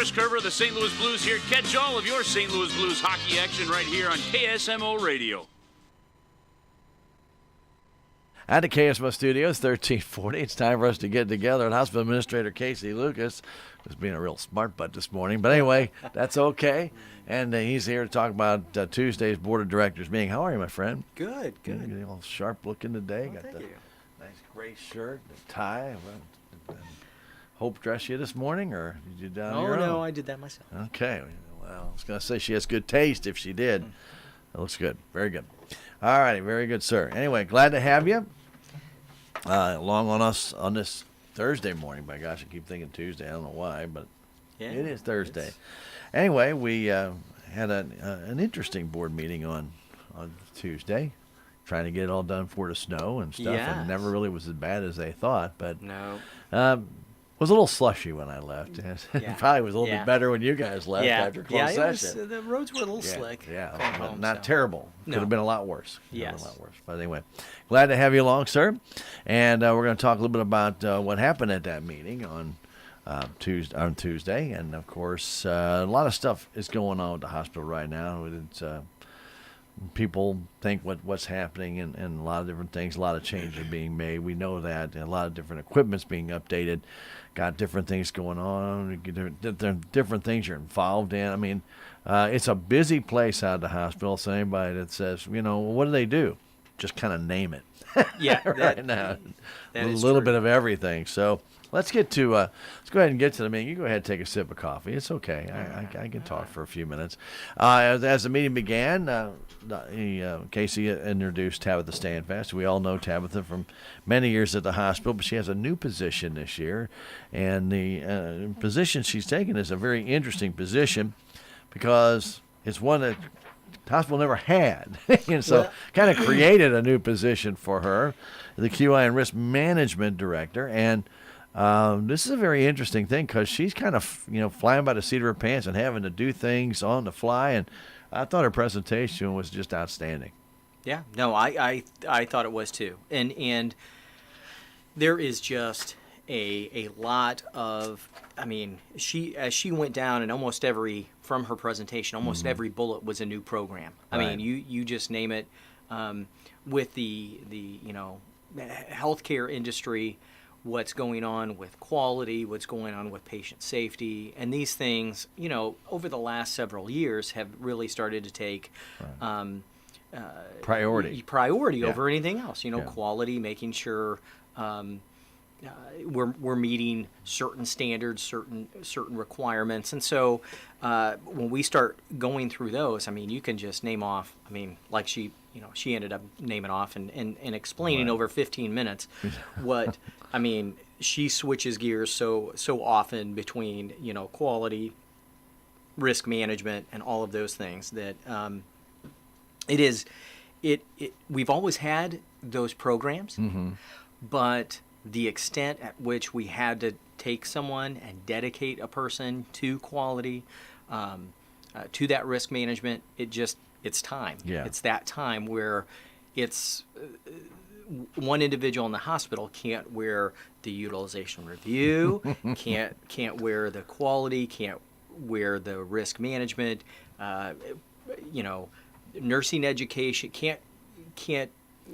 Chris Kerber of the St. Louis Blues here. Catch all of your St. Louis Blues hockey action right here on KSMO Radio. At the KSMO Studios, 1340. It's time for us to get together. And Hospital Administrator Kasey Lucas was being a real smart butt this morning. But anyway, that's okay. And he's here to talk about Tuesday's Board of Directors meeting. How are you, my friend? Good. You're all sharp looking today. Well, Got thank the you. nice gray shirt, the tie. Hope dress you this morning, or did you down your own? Oh, no, I did that myself. Okay. Well, I was going to say she has good taste if she did. That looks good. Very good. All righty. Very good, sir. Anyway, glad to have you along on us on this Thursday morning. By gosh, I keep thinking Tuesday. I don't know why, but it is Thursday. Anyway, we had an interesting board meeting on Tuesday, trying to get it all done before the snow and stuff. Yes. And it never really was as bad as they thought. But No. was a little slushy when I left. It probably was a little bit better when you guys left after closed session. The roads were a little slick. Yeah, going but home, not so. terrible. No. Could have been a lot worse. Yes. A lot worse. But anyway, glad to have you along, sir. And we're going to talk a little bit about what happened at that meeting on Tuesday. And, of course, a lot of stuff is going on with the hospital right now. It's, people think what's happening and a lot of different things, a lot of changes are being made. We know that. And a lot of different equipment's being updated. Got different things going on, different things you're involved in. I mean, it's a busy place out of the hospital. So anybody that says, what do they do? Just kind of name it. Yeah, right now. that A is little true. bit of everything. So let's go ahead and get to the meeting. You go ahead and take a sip of coffee. It's okay. I can talk for a few minutes. As the meeting began, Kasey introduced Tabitha Stanfast. We all know Tabitha from many years at the hospital, but she has a new position this year. And the position she's taken is a very interesting position because it's one that the hospital never had. And so kind of created a new position for her, the QI and Risk Management Director. And this is a very interesting thing because she's kind of, flying by the seat of her pants and having to do things on the fly. And I thought her presentation was just outstanding. Yeah, no, I thought it was too. And there is just a lot of, as she went down and from her presentation, almost every bullet was a new program. I Right. mean, you just name it, with the healthcare industry, what's going on with quality, what's going on with patient safety, and these things, over the last several years have really started to take Priority over anything else. Quality, making sure we're meeting certain standards, certain requirements, and so when we start going through those, you can just name off. Like she ended up naming off and explaining over 15 minutes what. She switches gears so often between quality, risk management, and all of those things that we've always had those programs, but the extent at which we had to take someone and dedicate a person to quality, to that risk management, it's time. Yeah. It's that time where it's one individual in the hospital can't wear the utilization review, can't wear the quality, can't wear the risk management, nursing education,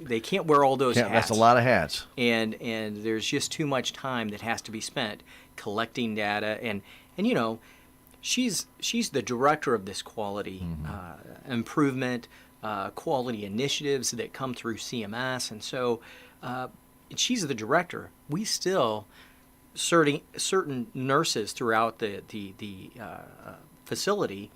they can't wear all those hats. That's a lot of hats. And there's just too much time that has to be spent collecting data. And she's the director of this quality improvement, quality initiatives that come through CMS. And so she's the director. We still, certain nurses throughout the facility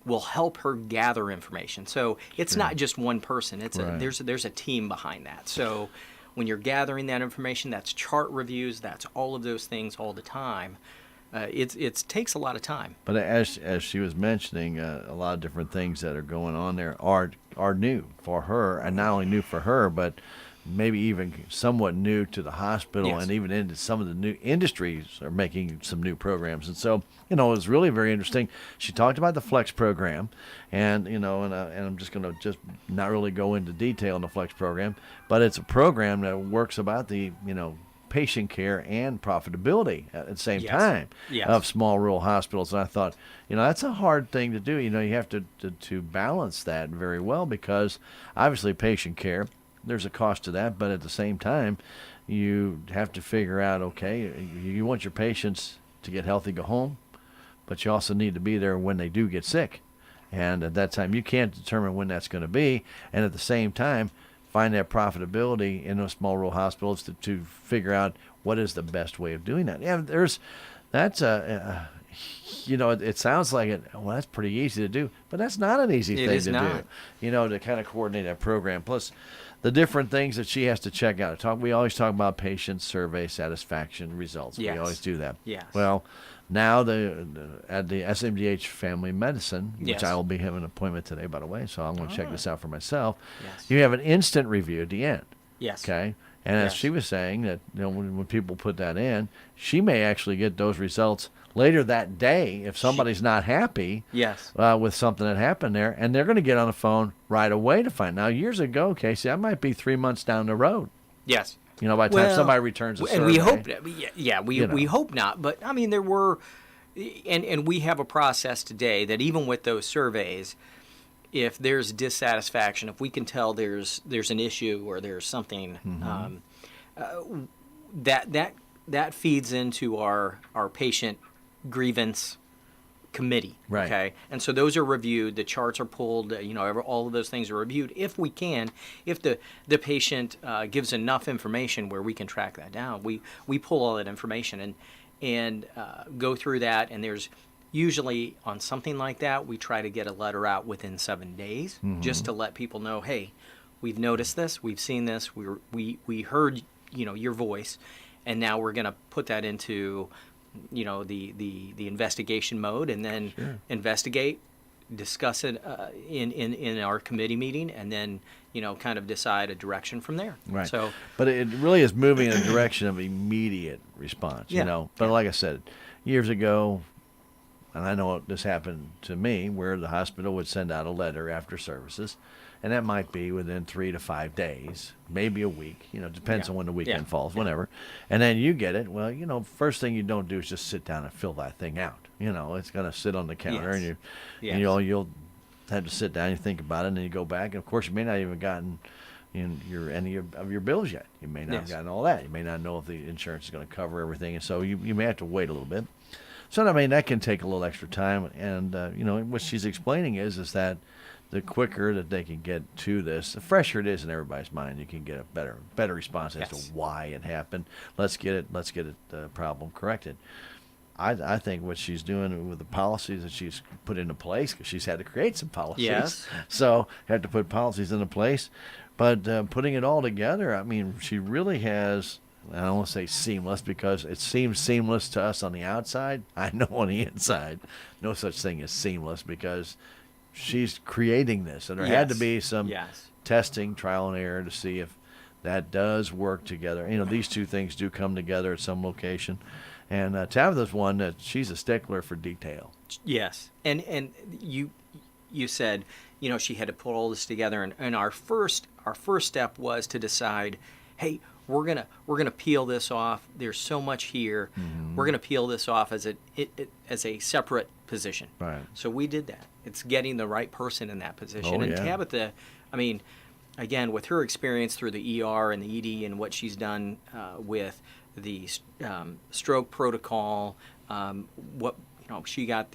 will help her gather information. So it's not just one person. It's there's a team behind that. So when you're gathering that information, that's chart reviews, that's all of those things all the time. It takes a lot of time. But as she was mentioning, a lot of different things that are going on there are new for her, and not only new for her, but maybe even somewhat new to the hospital, Yes. and even into some of the new industries are making some new programs. And so, it was really very interesting. She talked about the Flex program, and and I'm just going to not really go into detail on the Flex program, but it's a program that works about the patient care and profitability at the same Yes. time Yes. of small rural hospitals. And I thought, that's a hard thing to do. You have to balance that very well, because obviously patient care, there's a cost to that, but at the same time, you have to figure out, okay, you want your patients to get healthy, go home, but you also need to be there when they do get sick. And at that time, you can't determine when that's going to be. And at the same time, find that profitability in those small rural hospitals to figure out what is the best way of doing that. Yeah, it sounds like that's pretty easy to do, but that's not an easy thing to do, to kind of coordinate that program. Plus, the different things that she has to check out. We always talk about patient survey satisfaction results. Yes. We always do that. Yes. Well, now at the SMDH Family Medicine, which Yes. I will be having an appointment today, by the way, so I'm going to check this out for myself. Yes. You have an instant review at the end. Yes. Okay. And as Yes. she was saying that, when people put that in, she may actually get those results later that day if somebody's not happy Yes. with something that happened there, and they're going to get on the phone right away to find. Now, years ago, Kasey, I might be 3 months down the road. Yes. By the time somebody returns a survey. And we hope that, we hope not. But I mean, there were, and we have a process today that even with those surveys, if there's dissatisfaction, if we can tell there's an issue or there's something, that feeds into our patient grievance committee. Right. Okay. And so those are reviewed. The charts are pulled. All of those things are reviewed. If we can, if the patient gives enough information where we can track that down, we pull all that information and go through that. And there's usually on something like that, we try to get a letter out within 7 days, just to let people know, hey, we've noticed this, we've seen this, we heard your voice, and now we're going to put that into the investigation mode, and then investigate, discuss it in our committee meeting, and then kind of decide a direction from there. Right. So, but it really is moving in a direction of immediate response. But like I said, years ago, and I know this happened to me, where the hospital would send out a letter after services, and that might be within 3 to 5 days, maybe a week. Depends on when the weekend falls, whenever. And then you get it. Well, first thing you don't do is just sit down and fill that thing out. It's going to sit on the counter, and you'll have to sit down and think about it, and then you go back. And of course, you may not even gotten any of your bills yet. You may not have gotten all that. You may not know if the insurance is going to cover everything, and so you may have to wait a little bit. So that can take a little extra time, and what she's explaining is that the quicker that they can get to this, the fresher it is in everybody's mind. You can get a better response as to why it happened. Let's get it the problem corrected. I think what she's doing with the policies that she's put into place, because she's had to create some policies. Yes. So had to put policies into place, but putting it all together, I mean, she really has. I don't want to say seamless, because it seems seamless to us on the outside. I know on the inside, no such thing as seamless, because she's creating this. And there had to be some testing, trial and error to see if that does work together. These two things do come together at some location. And Tabitha's one that she's a stickler for detail. Yes. And you said, she had to pull all this together. And our first step was to decide, hey, we're gonna peel this off. There's so much here. We're gonna peel this off as a separate position. Right. So we did that. It's getting the right person in that position. And Tabitha, I mean, again, with her experience through the ER and the ED and what she's done with the stroke protocol, she got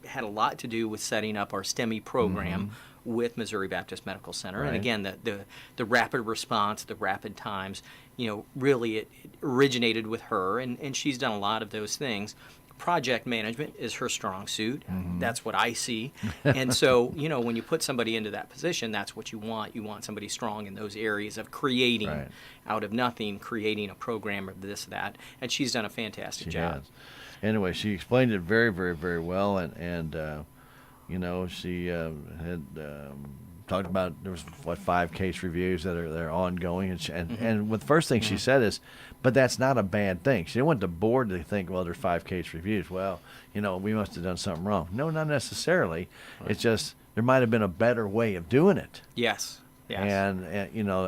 had a lot to do with setting up our STEMI program with Missouri Baptist Medical Center. Right. And again, the rapid response, the rapid times, really it originated with her, and she's done a lot of those things. Project management is her strong suit. That's what I see. And so, when you put somebody into that position, that's what you want. You want somebody strong in those areas of creating out of nothing, creating a program of this, that. And she's done a fantastic job. Has. Anyway, she explained it very, very, very well, and she had talked about there was 5 case reviews that are ongoing, and the first thing she said is, but that's not a bad thing. She didn't want the board to think, well, there's 5 case reviews. Well, we must have done something wrong. No, not necessarily. Right. It's just there might have been a better way of doing it. Yes. Yes.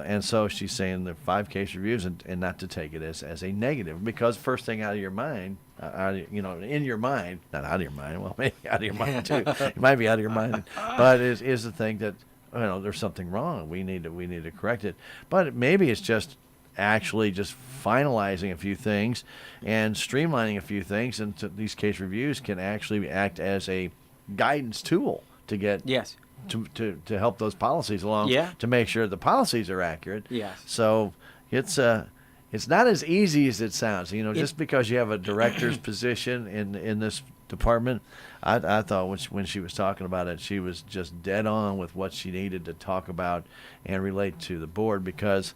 And so she's saying the 5 case reviews and not to take it as a negative, because first thing out of your mind, in your mind, not out of your mind, well, maybe out of your mind too. It might be out of your mind, but is the thing that, there's something wrong. We need to correct it. But maybe it's just actually just finalizing a few things and streamlining a few things, and these case reviews can actually act as a guidance tool to get Yes. to help those policies along, Yeah. to make sure the policies are accurate. Yes. So it's not as easy as it sounds. Just because you have a director's position in this department, I thought when she was talking about it, she was just dead on with what she needed to talk about and relate to the board, because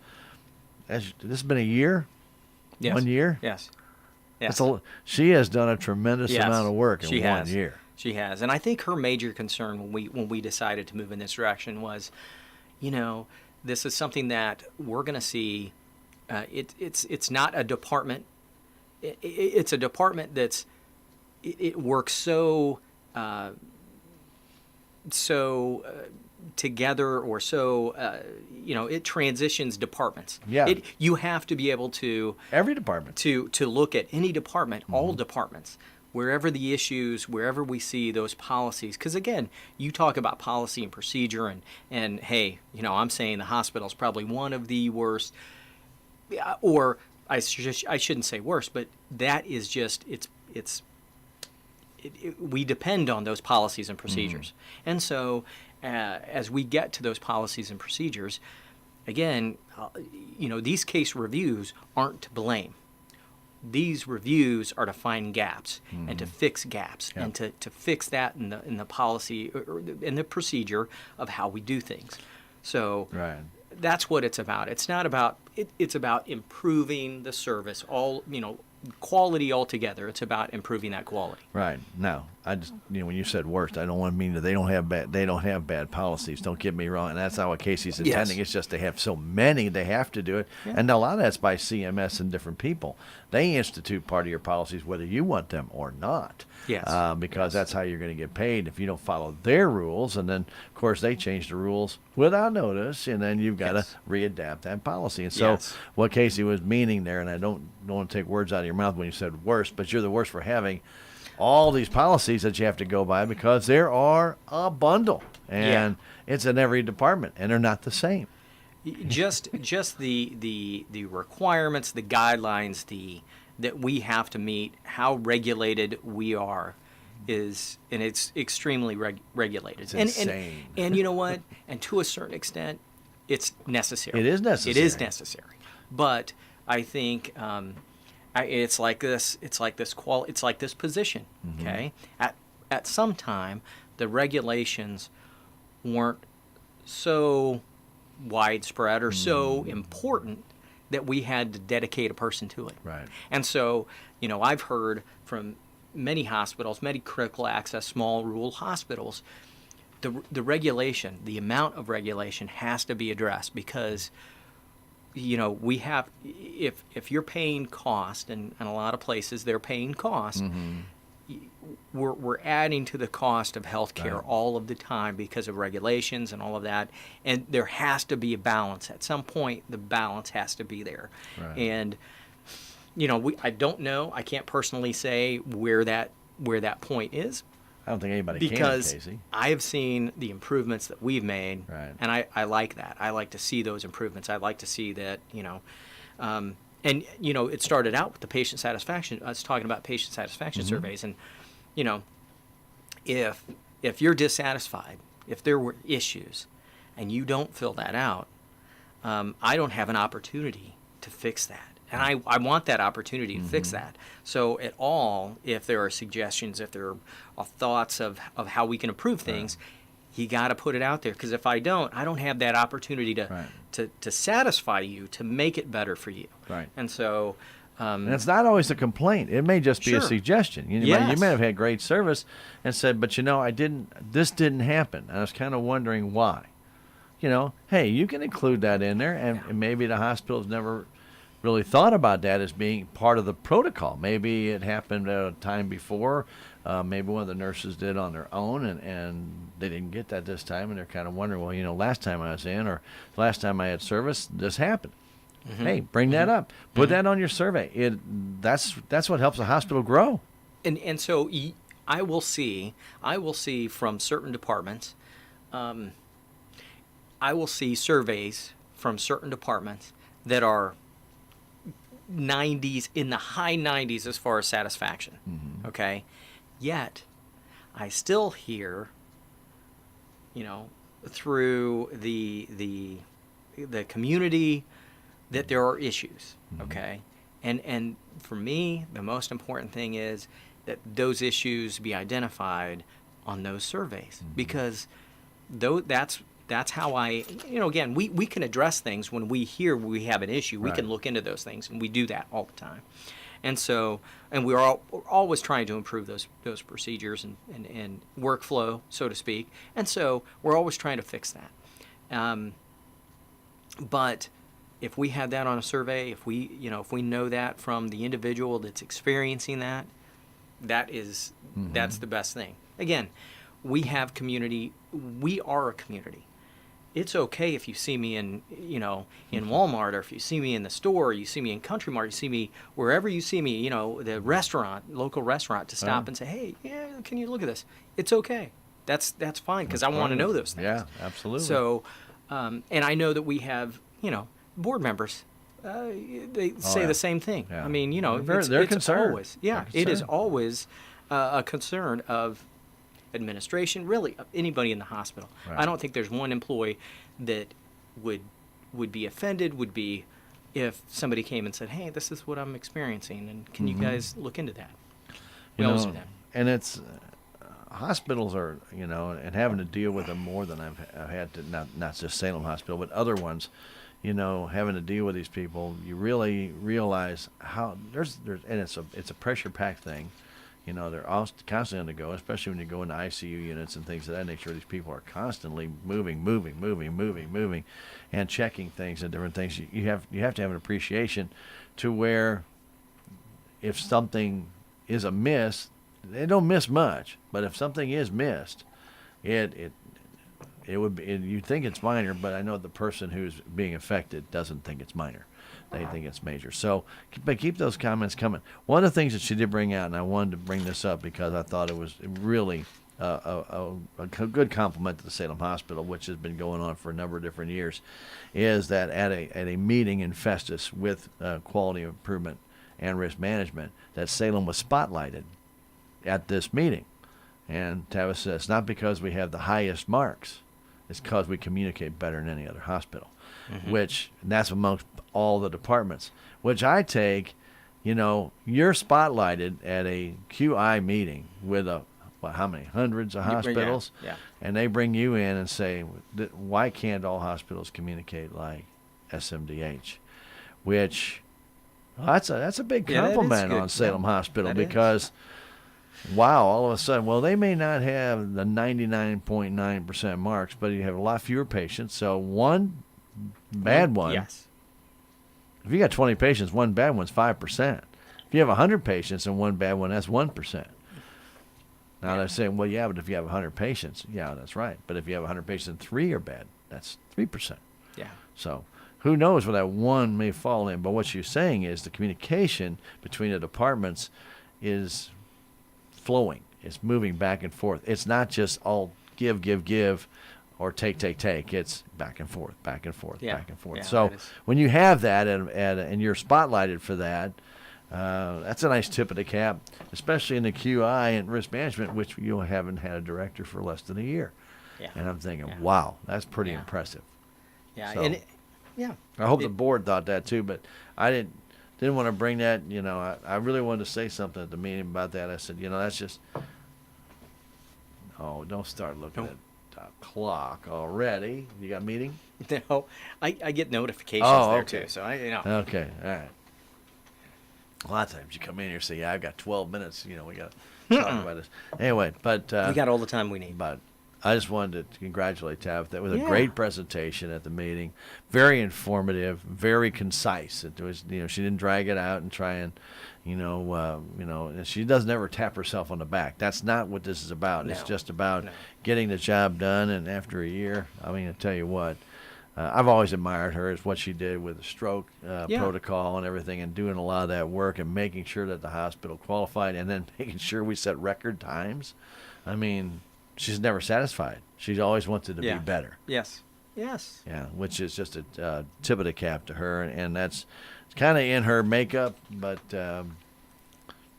this has been a year. Yes. 1 year. Yes. Yes. She has done a tremendous Yes. amount of work in She 1 has. year. She has, and I think her major concern when we decided to move in this direction was, this is something that we're going to see. It's not a department. It's a department it works so together, or so it transitions departments. Yeah. You have to be able to Every department. to look at any department, all departments, wherever the issues, wherever we see those policies. Because again, you talk about policy and procedure, and hey, I'm saying the hospital is probably one of the worst, or I shouldn't say worst, but that is just we depend on those policies and procedures. And so as we get to those policies and procedures, again, these case reviews aren't to blame. These reviews are to find gaps and to fix gaps, and to fix that in the policy or in the procedure of how we do things. So Right. that's what it's about. It's not about it's about improving the service, quality altogether. It's about improving that quality. Right. Now, I just when you said worst, I don't want to mean that they don't have bad policies. Don't get me wrong, and that's not what Kasey's intending. Yes. It's just they have so many, they have to do it, and a lot of that's by CMS and different people. They institute part of your policies whether you want them or not. Yes. Because that's how you're going to get paid if you don't follow their rules, and then of course they change the rules without notice, and then you've got to readapt that policy. And so Yes. what Kasey was meaning there, and I don't want to take words out of your mouth when you said worst, but you're the worst for having all these policies that you have to go by, because there are a bundle, and it's in every department, and they're not the same. just the requirements, the guidelines, that we have to meet, how regulated we are, and it's extremely regulated. It's insane. And you know what? And to a certain extent, it's necessary. It is necessary. It is necessary. But I think it's like this. It's like this It's like this position. Okay. At some time, the regulations weren't so widespread or so important that we had to dedicate a person to it. Right. And so, I've heard from many hospitals, many critical access, small rural hospitals, the regulation, the amount of regulation has to be addressed, because, we have, if you're paying cost, and a lot of places they're paying cost, we're adding to the cost of healthcare Right. all of the time because of regulations and all of that, and there has to be a balance. At some point, the balance has to be there. Right. And I don't know. I can't personally say where that point is, I don't think anybody because can, Kasey. I have seen the improvements that we've made, Right. and I like that. I like to see those improvements. I like to see that, and it started out with the patient satisfaction. I was talking about patient satisfaction surveys, and if you're dissatisfied, if there were issues, and you don't fill that out, I don't have an opportunity to fix that. And I want that opportunity to fix that. So if there are suggestions, if there are thoughts of how we can improve things, you got to put it out there. Because if I don't have that opportunity to satisfy you, to make it better for you. Right. And so... and it's not always a complaint. It may just be a Sure. suggestion. You Yes. may have had great service and said, but this didn't happen. I was kind of wondering why. Hey, you can include that in there, and maybe the hospital's never really thought about that as being part of the protocol. Maybe it happened at a time before. Maybe one of the nurses did on their own, and they didn't get that this time, and they're kind of wondering, well, last time I was in or last time I had service, this happened. Mm-hmm. Hey, bring that up. Put that on your survey. That's what helps a hospital grow. And so I will see from certain departments, I will see surveys from certain departments that are 90s, in the high 90s as far as satisfaction. Mm-hmm. Okay? Yet, I still hear, through the community that there are issues. Mm-hmm. Okay? And for me, the most important thing is that those issues be identified on those surveys. Mm-hmm. Because that's how again, we can address things when we hear we have an issue. We can look into those things, and we do that all the time. And so, and we're always trying to improve those procedures and workflow, so to speak. And so we're always trying to fix that. But if we have that on a survey, if we know that from the individual that's experiencing that, that's the best thing. Again, we have community. We are a community. It's okay if you see me in Walmart, or if you see me in the store, or you see me in Country Mart, you see me wherever you see me, the local restaurant, to stop and say, hey, yeah, can you look at this? It's okay. That's fine, because I want to know those things. Yeah, absolutely. So, and I know that we have, board members. They say the same thing. Yeah. I mean, they're concerned. Always, it is always a concern of administration, really, of anybody in the hospital. Right. I don't think there's one employee that would be offended, if somebody came and said, hey, this is what I'm experiencing, and can you guys look into that? We always do that. And it's hospitals are, and having to deal with them more than I've had to, not just Salem Hospital, but other ones, having to deal with these people, you really realize how there's and it's a pressure-packed thing. They're all constantly on the go, especially when you go into ICU units and things of that nature. These people are constantly moving, and checking things and different things. You have to have an appreciation to where if something is amiss, they don't miss much, but if something is missed, it would be, you think it's minor, but I know the person who's being affected doesn't think it's minor. They think it's major. So, but keep those comments coming. One of the things that she did bring out, and I wanted to bring this up because I thought it was really a good compliment to the Salem Hospital, which has been going on for a number of different years, is that at a meeting in Festus with quality improvement and risk management, that Salem was spotlighted at this meeting. And Tavis says, it's not because we have the highest marks, it's because we communicate better than any other hospital. Mm-hmm. And that's amongst all the departments, which I take, you're spotlighted at a QI meeting with how many hundreds of hospitals, and they bring you in and say, why can't all hospitals communicate like SMDH? Which, that's a big compliment on Salem Hospital, because wow, all of a sudden, well, they may not have the 99.9% marks, but you have a lot fewer patients, so one bad one. Yes. If you got 20 patients, one bad one's 5%. If you have 100 patients and one bad one, that's 1%. Now they're saying, well, yeah, but if you have 100 patients, yeah, that's right. But if you have 100 patients and 3 are bad, that's 3%. Yeah. So who knows where that one may fall in? But what she's saying is the communication between the departments is flowing. It's moving back and forth. It's not just all give, or take. It's back and forth. Yeah. So when you have that and you're spotlighted for that, that's a nice tip of the cap, especially in the QI and risk management, which you haven't had a director for less than a year. Yeah. And I'm thinking, wow, that's pretty impressive. Yeah. So, I hope the board thought that too, but I didn't want to bring that. I really wanted to say something at the meeting about that. I said, that's just. Oh, don't start looking at the clock already. You got a meeting? No, I get notifications there too. So Okay, all right. A lot of times you come in here and say, "Yeah, I've got 12 minutes. We got to talk about this." Anyway, but we got all the time we need. But I just wanted to congratulate Tabitha. That was a Yeah. great presentation at the meeting. Very informative, very concise. It was, she didn't drag it out and try and, and she doesn't ever tap herself on the back. That's not what this is about. It's No. just about No. getting the job done. And after a year, I mean, I tell you what, I've always admired her is what she did with the stroke protocol and everything, and doing a lot of that work and making sure that the hospital qualified, and then making sure we set record times. I mean, she's never satisfied. She always wanted to be better. Yes. Yes. Yeah, which is just a tip of the cap to her, and that's kind of in her makeup, but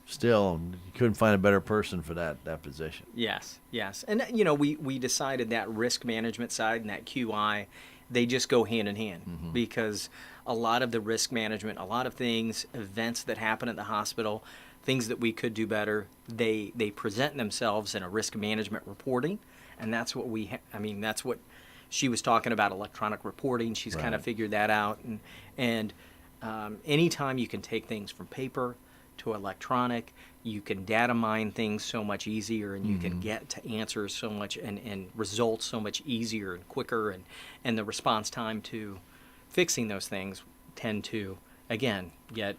still, you couldn't find a better person for that position. Yes. Yes. And we decided that risk management side and that QI, they just go hand in hand, because a lot of the risk management, a lot of things, events that happen at the hospital, things that we could do better, they present themselves in a risk management reporting, and that's what that's what she was talking about, electronic reporting. She's kind of figured that out, and anytime you can take things from paper to electronic, you can data mine things so much easier, and you can get to answers so much and results so much easier and quicker, and the response time to fixing those things tend to, again, get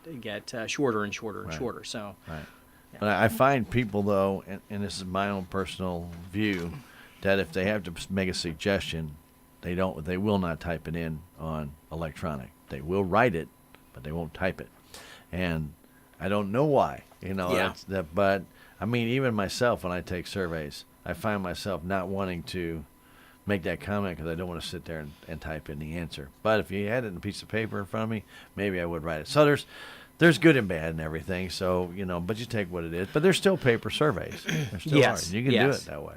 shorter and shorter and shorter. So, But I find people, though, and this is my own personal view, that if they have to make a suggestion, they will not type it in on electronic. They will write it, but they won't type it, and I don't know why. But I mean, even myself, when I take surveys, I find myself not wanting to make that comment because I don't want to sit there and type in the answer. But if you had it in a piece of paper in front of me, maybe I would write it. So there's good and bad and everything. So but you take what it is. But there's still paper surveys. There still are. You can do it that way.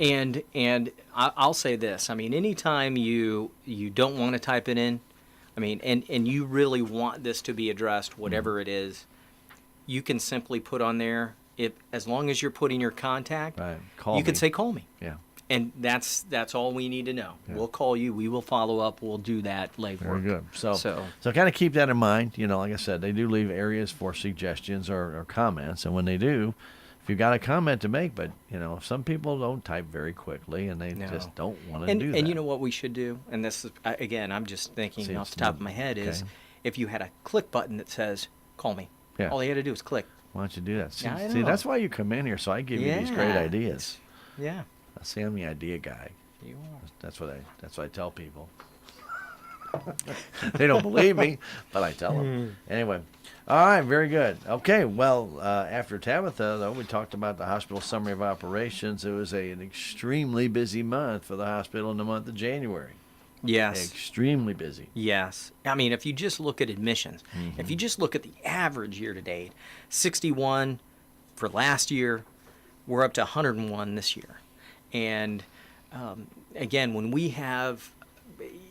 And I'll say this. I mean, anytime you don't want to type it in, I mean, and you really want this to be addressed, whatever it is, you can simply put on there, as long as you're putting your contact, you can say, call me. Yeah. And that's all we need to know. Yeah. We'll call you. We will follow up. We'll do that legwork. Very good. So kind of keep that in mind. Like I said, they do leave areas for suggestions or comments. And when they do, if you've got a comment to make, but, some people don't type very quickly, and they just don't want to do that. And you know what we should do? And this is, again, I'm just thinking off the top of my head, is if you had a click button that says, call me. Yeah. All you had to do is click. Why don't you do that? See, that's why you come in here, so I give you these great ideas. Yeah. See, I'm the idea guy. You are. That's what I tell people. They don't believe me, but I tell them. Anyway, all right, very good. Okay, well, after Tabitha, though, we talked about the hospital summary of operations. It was an extremely busy month for the hospital in the month of January. Yes. Extremely busy. Yes. I mean, if you just look at admissions, if you just look at the average year to date, 61 for last year, we're up to 101 this year. And again,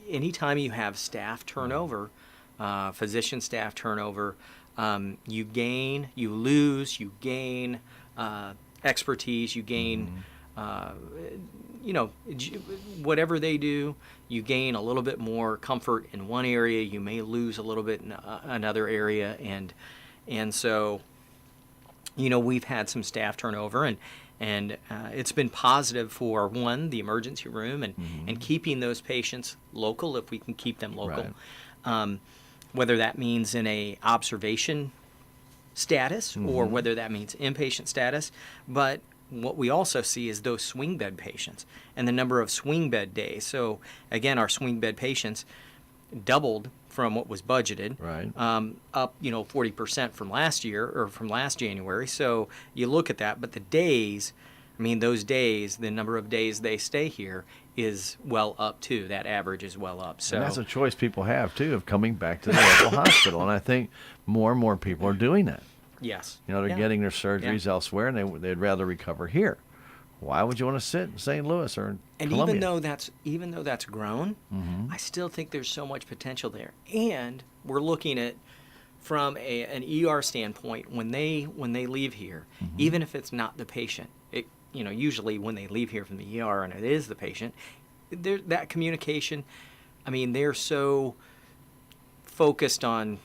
anytime you have staff turnover, physician staff turnover, you gain, you lose, you gain expertise, you gain, whatever they do, you gain a little bit more comfort in one area, you may lose a little bit in another area, and so, we've had some staff turnover, and it's been positive for, one, the emergency room and keeping those patients local, if we can keep them local. Right. Whether that means in a observation status or whether that means inpatient status. But what we also see is those swing bed patients and the number of swing bed days. So, again, our swing bed patients doubled from what was budgeted, right. Up 40% from last year or from last January. So you look at that, but the days, those days, the number of days they stay here is well up too. That average is well up. So and that's a choice people have too, of coming back to the local hospital, and I think more and more people are doing that. Yes. They're getting their surgeries elsewhere, and they'd rather recover here. Why would you want to sit in St. Louis or Columbia? Even though that's grown, I still think there's so much potential there. And we're looking at, from an ER standpoint, when they leave here, even if it's not the patient, usually when they leave here from the ER and it is the patient, that communication, they're so focused on.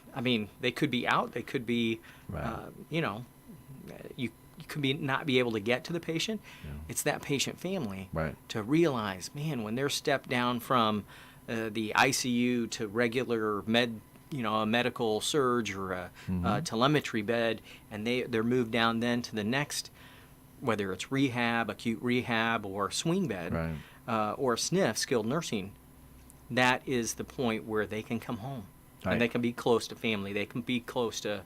They could be out. They could be, right. You could not be able to get to the patient. It's that patient family Right. to realize, man, when they're stepped down from the ICU to regular a medical surge or a telemetry bed, and they're moved down then to the next, whether it's rehab, acute rehab, or swing bed, Right. or SNF, skilled nursing. That is the point where they can come home. Right. And they can be close to family. They can be close to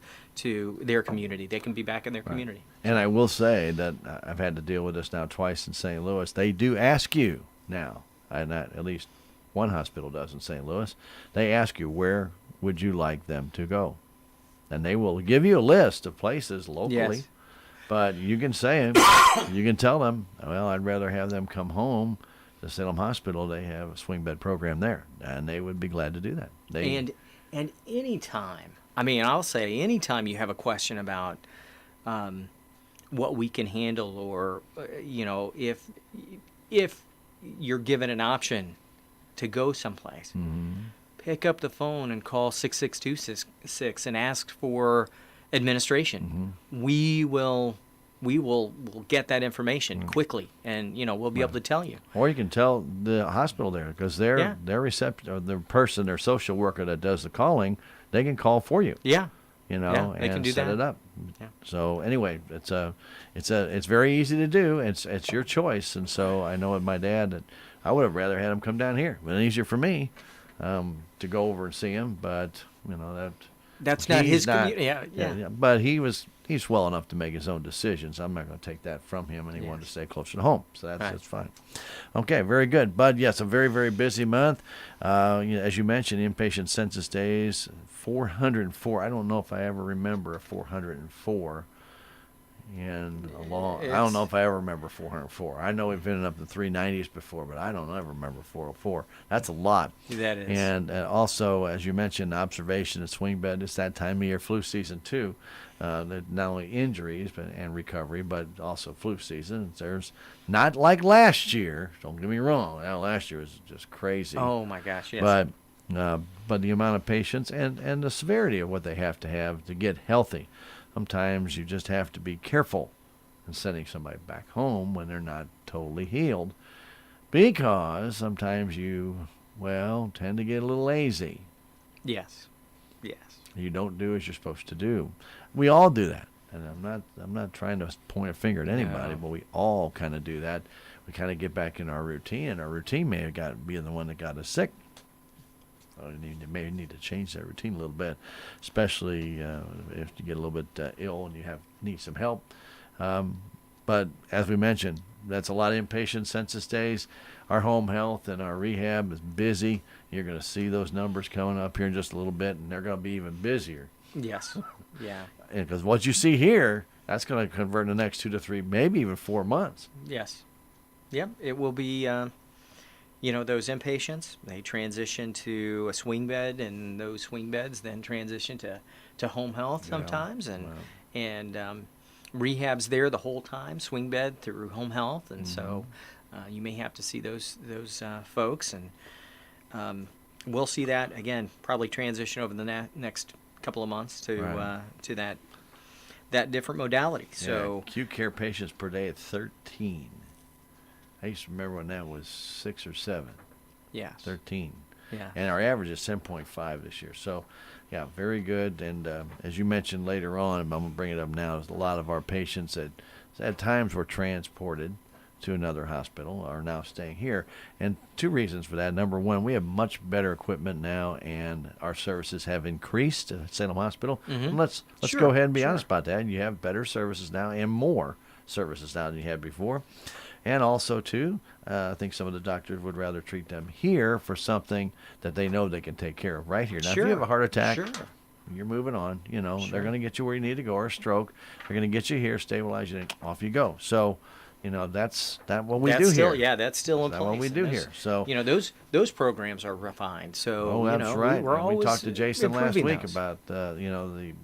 their community. They can be back in their community. And I will say that I've had to deal with this now twice in St. Louis. They do ask you now, and at least one hospital does in St. Louis, they ask you, where would you like them to go? And they will give you a list of places locally. Yes. But you can say, you can tell them, well, I'd rather have them come home to Salem Hospital. They have a swing bed program there, and they would be glad to do that. And anytime, I'll say anytime you have a question about what we can handle, or if you're given an option to go someplace, pick up the phone and call 66266 and ask for administration. We will get that information quickly, and we'll be able to tell you. Or you can tell the hospital there, because their the person, their social worker that does the calling, they can call for you. Yeah. They can and do set that. it up. Yeah. So anyway, it's very easy to do. It's your choice. And so I know with my dad that I would have rather had him come down here. It was easier for me to go over and see him, but That's not his not- community. Yeah. But he's well enough to make his own decisions. I'm not going to take that from him, and he wanted to stay closer to home, so that's fine. Okay, very good, Bud. Yes, a very, very busy month. As you mentioned, inpatient census days, 404. I don't know if I ever remember a 404. And I don't know if I ever remember 404. I know we've been up in the 390s before, but I don't ever remember 404. That's a lot. That is. And also, as you mentioned, observation at swing bed. It's that time of year, flu season too. Not only injuries and recovery, but also flu season. There's not like last year. Don't get me wrong. Now, last year was just crazy. Oh my gosh, yes. But the amount of patients and the severity of what they have to get healthy. Sometimes you just have to be careful in sending somebody back home when they're not totally healed, because sometimes you tend to get a little lazy. Yes. You don't do as you're supposed to do. We all do that, and I'm not trying to point a finger at anybody, but we all kind of do that. We kind of get back in our routine, and our routine may have been the one that got us sick. Maybe need to change that routine a little bit, especially if you get a little bit ill and you need some help. But as we mentioned, that's a lot of inpatient census days. Our home health and our rehab is busy. You're going to see those numbers coming up here in just a little bit, and they're going to be even busier. Yes. Yeah. Because what you see here, that's going to convert in the next 2 to 3, maybe even 4 months. Yes. Yep. It will be. Those inpatients, they transition to a swing bed, and those swing beds then transition to home health sometimes, and rehab's there the whole time, swing bed through home health, and so you may have to see those folks, and we'll see that again, probably transition over the next couple of months to that different modality. So acute care patients per day at 13. I used to remember when that was 6 or 7. Yeah. 13. Yeah. And our average is 10.5 this year. So, yeah, very good. And as you mentioned later on, and I'm going to bring it up now, is a lot of our patients that at times were transported to another hospital are now staying here. And 2 reasons for that. Number one, we have much better equipment now, and our services have increased at Salem Hospital. And let's go ahead and be honest about that. You have better services now and more services now than you had before. And also, too, I think some of the doctors would rather treat them here for something that they know they can take care of right here. Now, if you have a heart attack, you're moving on. They're going to get you where you need to go, or a stroke. They're going to get you here, stabilize you, and off you go. So, that's what we do here. Yeah, that's still in place. That's what we do here. So, those programs are refined. So, that's right. We're always we talked to Jason last week those. about the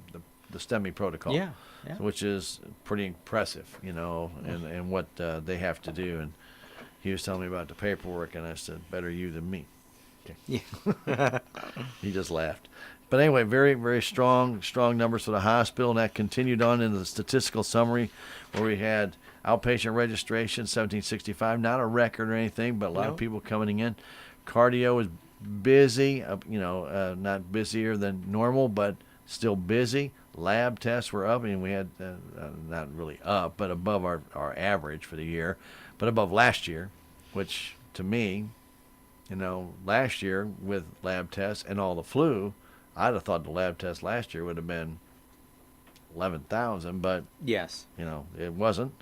STEMI protocol. Yeah. Which is pretty impressive, and what they have to do. And he was telling me about the paperwork, and I said, better you than me. Okay. Yeah. He just laughed. But anyway, very, very strong numbers for the hospital, and that continued on into the statistical summary where we had outpatient registration, 1765, not a record or anything, but a lot of people coming in. Cardio was busy, not busier than normal, but still busy. Lab tests were up. I mean, we had, not really up, but above our average for the year, but above last year, which to me, last year with lab tests and all the flu, I'd have thought the lab test last year would have been 11,000, but yes, it wasn't.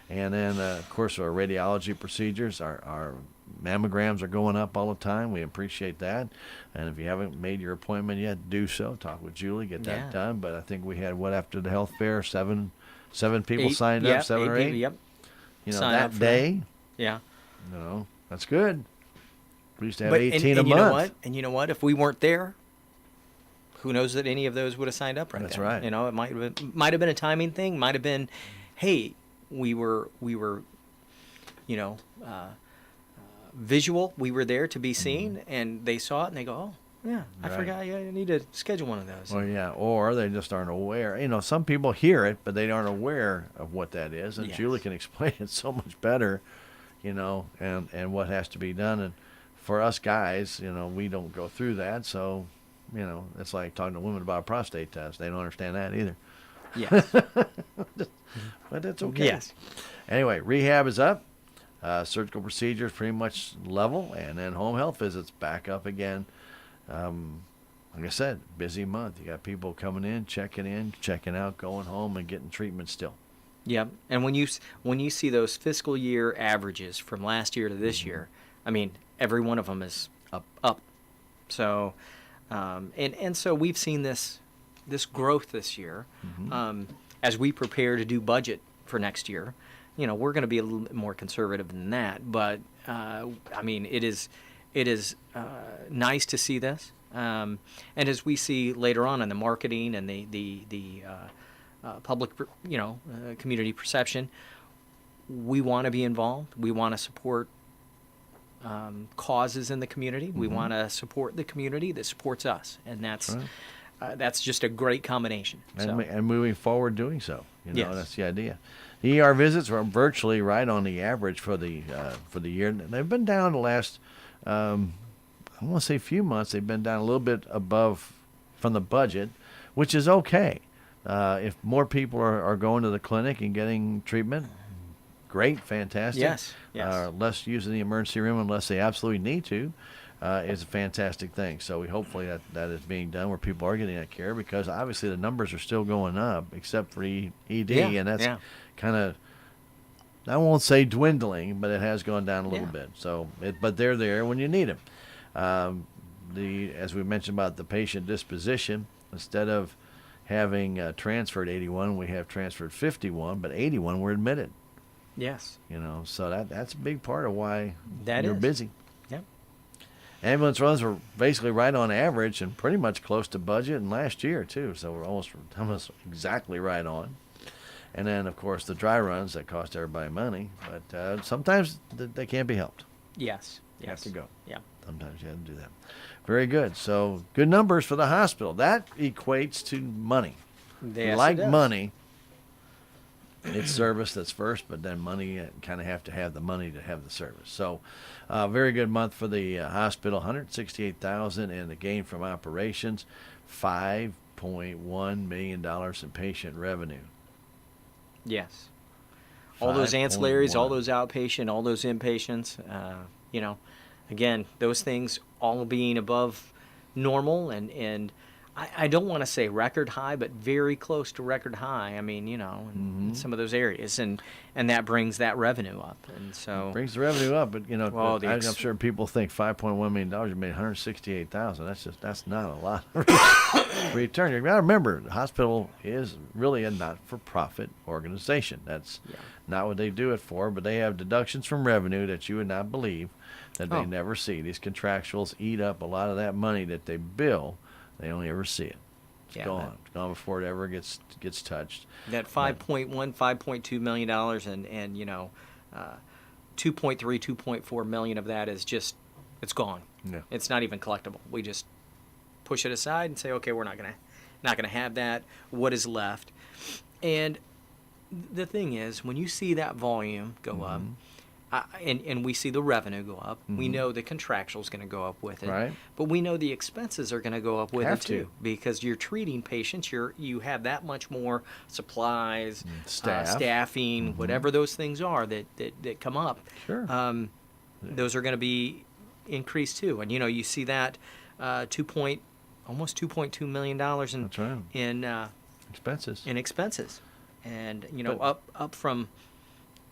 And then, of course, our radiology procedures, our mammograms are going up all the time. We appreciate that. And if you haven't made your appointment yet, do so. Talk with Julie, get that done. But I think we had, after the health fair, seven people signed up, 7 or 8? Yep. That day. Yeah. That's good. We used to have 18 a month. You know what? And you know what? If we weren't there, who knows that any of those would have signed up right That's there. right. It might have been a timing thing. Might have been, hey, we were visual. We were there to be seen, and they saw it, and they go, oh, yeah, I forgot. I need to schedule one of those. Well, yeah, or they just aren't aware. Some people hear it, but they aren't aware of what that is, and Julie can explain it so much better, and what has to be done. And for us guys, we don't go through that, so, it's like talking to women about a prostate test. They don't understand that either. Yes. But it's okay. Yes. Anyway, rehab is up. Surgical procedures pretty much level, and then home health visits back up again. Like I said, busy month. You got people coming in, checking out, going home, and getting treatment still. Yep. And when you see those fiscal year averages from last year to this year, I mean, every one of them is up. So, and so we've seen this growth this year. As we prepare to do budget for next year, we're going to be a little bit more conservative than that. But I mean, it is nice to see this. And as we see later on in the marketing and the public, community perception, we want to be involved. We want to support causes in the community. We want to support the community that supports us, and that's just a great combination. And moving forward, doing so. Yes. That's the idea. The ER visits were virtually right on the average for the year. They've been down the last, I want to say few months. They've been down a little bit above from the budget, which is okay. If more people are going to the clinic and getting treatment, great, fantastic. Yes. Less using the emergency room unless they absolutely need to. Is a fantastic thing. So we hopefully that is being done where people are getting that care, because obviously the numbers are still going up except for ED, and that's kind of, I won't say dwindling, but it has gone down a little bit. So, but they're there when you need them. As we mentioned about the patient disposition, instead of having transferred 81, we have transferred 51, but 81 were admitted. Yes. So that's a big part of why you're busy. Yep. Ambulance runs were basically right on average and pretty much close to budget, and last year too. So we're almost exactly right on. And then of course the dry runs that cost everybody money, but sometimes they can't be helped. Yes. You have to go. Yeah. Sometimes you have to do that. Very good. So good numbers for the hospital. That equates to money. Yes, like it does. money, it's service that's first, but then money, kind of have to have the money to have the service. So very good month for the hospital, $168,000, and the gain from operations, $5.1 million in patient revenue. Yes. All those ancillaries, 5.1. all those outpatient, all those inpatients, again, those things all being above normal, and I don't want to say record high, but very close to record high. I mean, in some of those areas, and that brings that revenue up, and so It brings the revenue up, but Well, I'm sure people think $5.1 million, you made $168,000. That's not a lot of return. You got to remember, the hospital is really a not-for-profit organization. That's not what they do it for, but they have deductions from revenue that you would not believe that they never see. These contractuals eat up a lot of that money that they bill. They only ever see it. It's gone. It's gone before it ever gets touched. that $5.2 million, and 2.3, 2.4 million of that is just, it's gone. Yeah. It's not even collectible. We just push it aside and say, okay, we're not gonna have that. What is left? And the thing is, when you see that volume go up, and we see the revenue go up, we know the contractual is going to go up with it. Right. But we know the expenses are going to go up with Have it too, because you're treating patients. You have that much more supplies, staffing, whatever those things are that come up. Sure. Those are going to be increased too. And you see that almost $2.2 million in That's right. in Expenses. and But- up from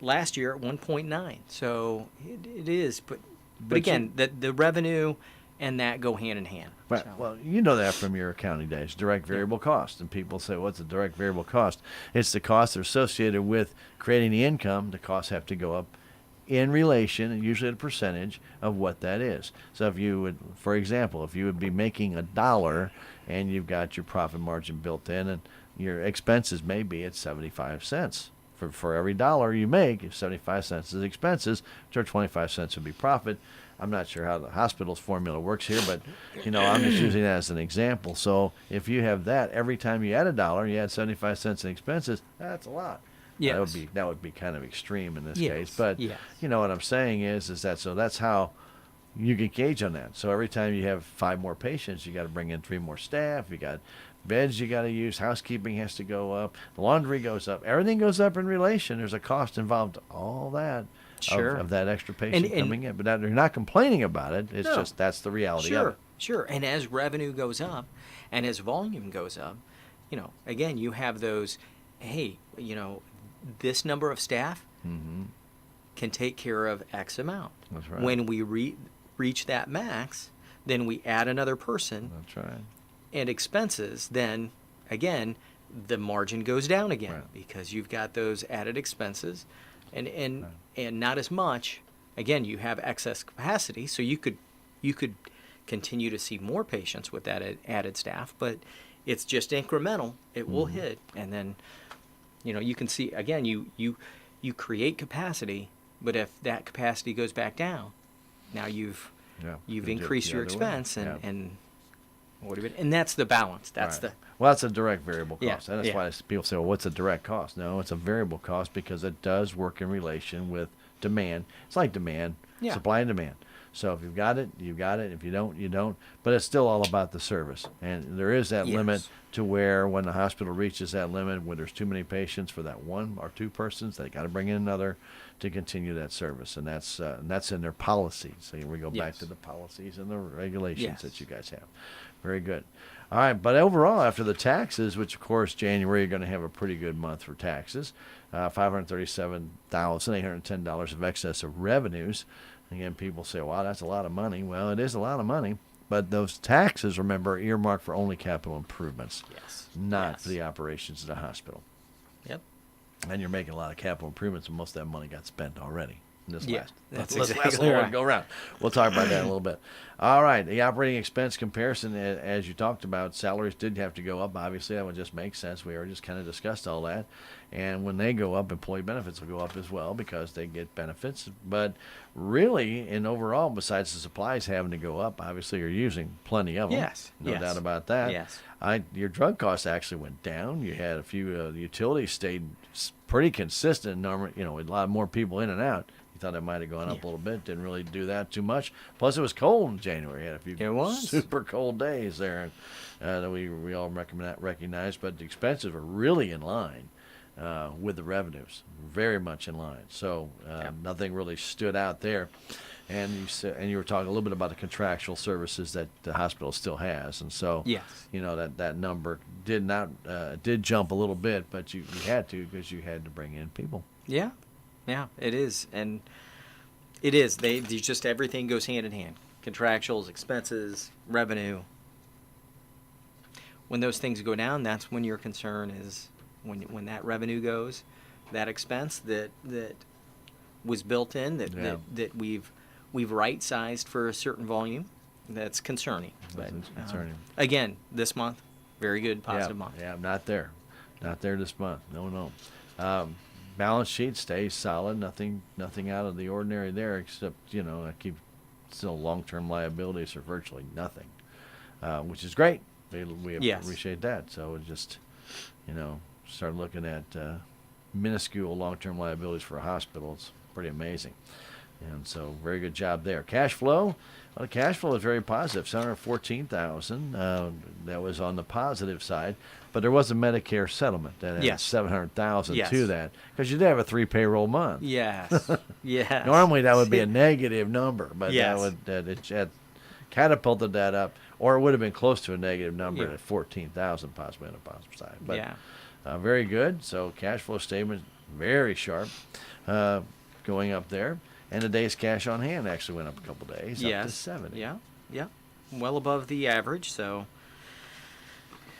last year at 1.9. So it is, but But again, the revenue and that go hand in hand. Right. So, Well, you know that from your accounting days, direct variable cost. And people say, what's a direct variable cost? It's the costs that are associated with creating the income. The costs have to go up in relation, and usually a percentage of what that is. So if you would, for example, if you would be making $1 and you've got your profit margin built in, and your expenses may be at 75 cents. For every dollar you make, if 75 cents is expenses, which are 25 cents would be profit. I'm not sure how the hospital's formula works here, but I'm just using that as an example. So if you have that every time you add $1, you add 75 cents in expenses. That's a lot. Yes. That would be kind of extreme in this Yes. case. But Yes. what I'm saying is that so that's how you get gauge on that. So every time you have 5 more patients, you got to bring in 3 more staff. You got beds you got to use. Housekeeping has to go up. The laundry goes up. Everything goes up in relation. There's a cost involved to all that. Sure. Of that extra patient And- coming in. But they're not complaining about it. It's No. just that's the reality of it. Sure. And as revenue goes up and as volume goes up, again, you have those, hey, this number of staff can take care of X amount. That's right. When we reach that max, then we add another person That's right. and expenses, then again, the margin goes down again Right. because you've got those added expenses and not as much. Again, you have excess capacity, so you could continue to see more patients with that added staff, but it's just incremental. It will hit, and then you can see again. You create capacity, but if that capacity goes back down, now you've Yeah. increased The your other way. expense, Yeah. and that's the balance. That's Right. Well, that's a direct variable Yeah, cost. And that's yeah. why people say, well, what's a direct cost? No, it's a variable cost because it does work in relation with demand. It's like demand, Yeah. supply and demand. So if you've got it, you've got it. If you don't, you don't. But it's still all about the service. And there is that Yes. limit to where when the hospital reaches that limit, when there's too many patients for that 1 or 2 persons, they got to bring in another to continue that service. And that's in their policies. So we go back Yes. to the policies and the regulations Yes. that you guys have. Very good. All right, but overall, after the taxes, which of course January, you're going to have a pretty good month for taxes, $537,810 of excess of revenues. Again, people say, "Wow, that's a lot of money." Well, it is a lot of money, but those taxes, remember, are earmarked for only capital improvements, Yes. not Yes. for the operations of the hospital. Yep. And you're making a lot of capital improvements, and most of that money got spent already. This Yeah, last, that's this exactly last little right. go around. We'll talk about that in a little bit. All right, the operating expense comparison, as you talked about, salaries did have to go up. Obviously, that would just make sense. We already just kind of discussed all that. And when they go up, employee benefits will go up as well because they get benefits. But really, in overall, besides the supplies having to go up, obviously you're using plenty of them. Yes, No yes. doubt about that. Yes. Your drug costs actually went down. You had a few, the utilities stayed pretty consistent. Normal, a lot more people in and out. You thought it might have gone up a little bit. Didn't really do that too much. Plus, it was cold in January. Had a few It was. super cold days there that we all recognize. But the expenses were really in line with the revenues, very much in line. So nothing really stood out there. And you were talking a little bit about the contractual services that the hospital still has, and so Yes. that number did jump a little bit, but you had to because you had to bring in people. Yeah, it is, and it is. They just everything goes hand in hand. Contractuals, expenses, revenue. When those things go down, that's when your concern is when that revenue goes, that expense that was built in that we've right sized for a certain volume. That's concerning. But It's concerning. again, this month, very good, positive month. Yeah, not there this month. No. Balance sheet stays solid. Nothing out of the ordinary there, except I keep still long-term liabilities are virtually nothing. which is great. We Yes. appreciate that. So it just, start looking at minuscule long-term liabilities for a hospital. It's pretty amazing. And so very good job there. Cash flow. Well, the cash flow is very positive, $714,000. That was on the positive side. But there was a Medicare settlement that added $700,000 to that, because you did have a 3 payroll month. Yes. Yes. Normally that would be a negative number, but Yes. it catapulted that up, or it would have been close to a negative number Yeah. at 14,000, possibly on the positive side. But Yeah. very good. So cash flow statement very sharp, going up there, and the days cash on hand actually went up a couple days, up to 70. Yeah. Yeah. Well above the average. So.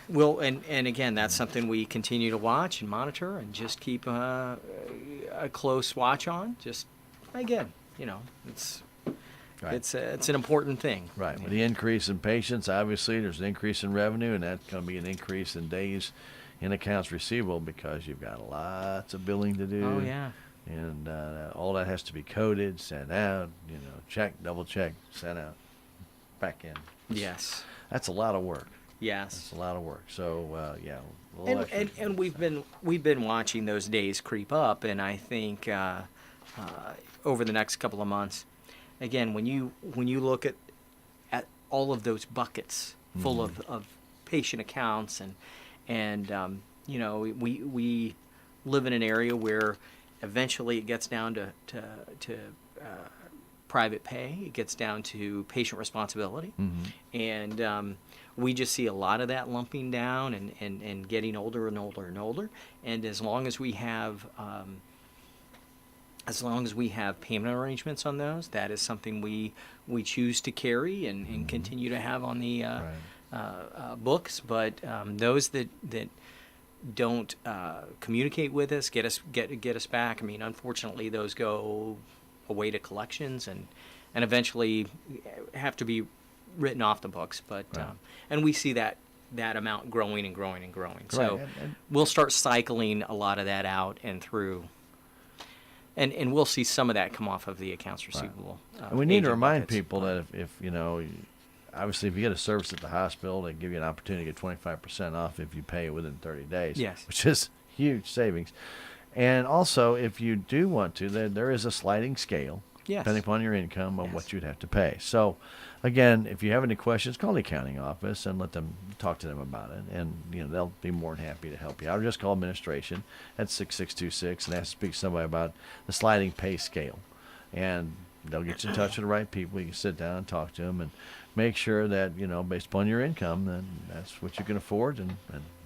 Well, and again, that's something we continue to watch and monitor and just keep a close watch on. Just again, it's Right. it's an important thing. Right. With the increase in patients, obviously, there's an increase in revenue, and that's going to be an increase in days in accounts receivable, because you've got lots of billing to do. Oh yeah. And all that has to be coded, sent out, check, double check, sent out, back in. Yes. That's a lot of work. Yes. It's a lot of work. So, yeah. A little extra. And we've been watching those days creep up, and I think over the next couple of months, again, when you look at all of those buckets full of patient accounts, and we live in an area where eventually it gets down to private pay. It gets down to patient responsibility, and we just see a lot of that lumping down and getting older and older and older. And as long as we have payment arrangements on those, that is something we choose to carry and continue to have on the books. But those that don't communicate with us, get us back. I mean, unfortunately, those go away to collections and eventually have to be written off the books. But and we see that amount growing and growing and growing. So we'll start cycling a lot of that out and through. And we'll see some of that come off of the accounts receivable. And we need to aging remind buckets. people that if obviously if you get a service at the hospital, they give you an opportunity to get 25% off if you pay it within 30 days. Yes. Which is huge savings. And also, if you do want to, there is a sliding scale, Yes. depending upon your income, of Yes. what you'd have to pay. So, again, if you have any questions, call the accounting office and talk to them about it, and they'll be more than happy to help you out. Or just call administration at 6626 and ask to speak to somebody about the sliding pay scale, and they'll get you in touch with the right people. You can sit down and talk to them and make sure that based upon your income, then that's what you can afford, and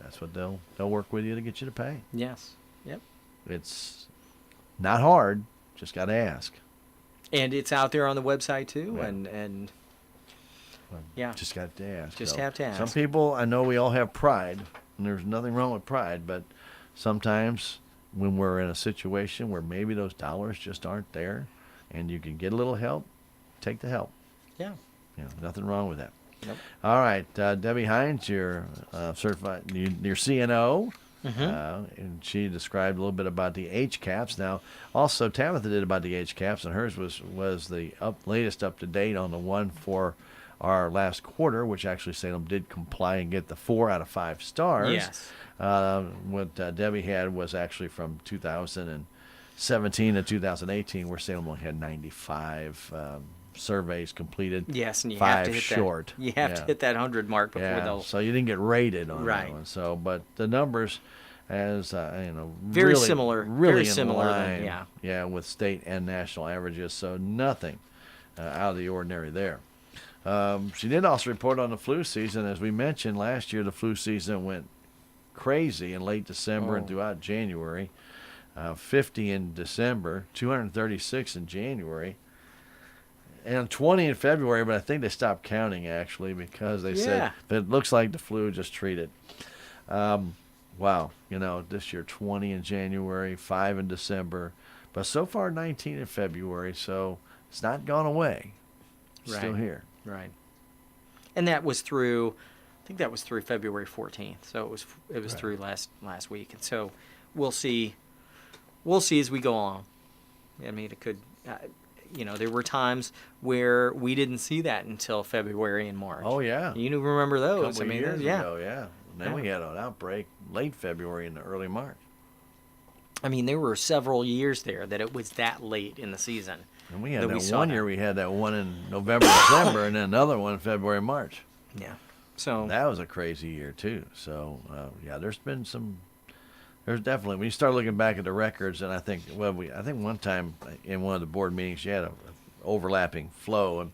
that's what they'll work with you to get you to pay. Yes. Yep. It's not hard, just got to ask. And it's out there on the website too, Yeah. and yeah. Just got to ask. Just So, have to ask. Some people, I know we all have pride, and there's nothing wrong with pride, but sometimes when we're in a situation where maybe those dollars just aren't there and you can get a little help, take the help. Yeah. Nothing wrong with that. Nope. All right, Debbie Hines, you're certified, you're CNO. And she described a little bit about the HCAPS. Now, also Tabitha did about the HCAPS, and hers was the latest up to date on the one for our last quarter, which actually Salem did comply and get the 4 out of 5 stars. Yes. What Debbie had was actually from 2017 to 2018, where Salem only had 95 surveys completed. Yes, and you 5 have to hit short. that. You have to hit that 100 mark before they'll. So you didn't get rated on Right. that one. So, but the numbers, as Very really, similar. really Very in similar line, than- with state and national averages. So nothing out of the ordinary there. She did also report on the flu season. As we mentioned last year, the flu season went crazy in late December and throughout January. 50 in December, 236 in January, and 20 in February, but I think they stopped counting actually because they said it looks like the flu, just treat it. Wow, this year 20 in January, 5 in December, but so far 19 in February, so it's not gone away. It's still here. Right. And that was through, I think that was through February 14th. So it was through last week, and so we'll see as we go along. I mean, it could. there were times where we didn't see that until February and March. Oh, yeah. You remember those? Couple years yeah. ago, yeah. And then we had an outbreak late February and early March. I mean, there were several years there that it was that late in the season. And we had that that we saw one that. year, we had that one in November, December, and then another one in February, March. Yeah. So That was a crazy year, too. So, there's definitely, when you start looking back at the records, and I think one time in one of the board meetings, you had a overlapping flow, and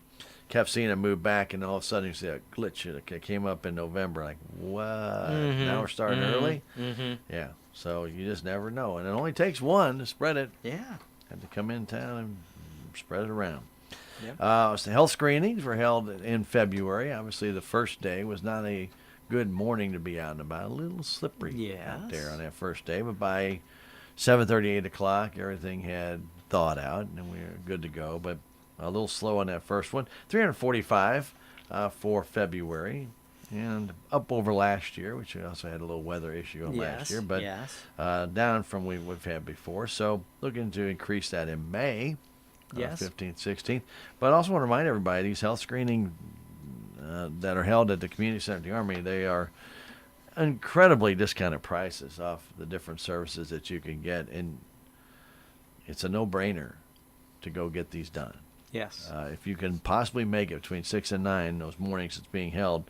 kept seeing it move back, and all of a sudden you see a glitch. It came up in November, like, what? Now we're starting early? Mm-hmm. Yeah. So you just never know. And it only takes one to spread it. Yeah. Had to come in town and spread it around. Yep. So the health screenings were held in February. Obviously, the first day was not a good morning to be out and about. A little slippery out there on that first day. But by 7:30, 8 o'clock, everything had thawed out, and we were good to go. But a little slow on that first one. 345 for February. And up over last year, which we also had a little weather issue on last year, but down from what we've had before. So looking to increase that in May, 15th, 16th. But I also want to remind everybody, these health screening that are held at the community center of the Army, they are incredibly discounted prices off the different services that you can get. And it's a no-brainer to go get these done. Yes. If you can possibly make it between 6 and 9, those mornings it's being held,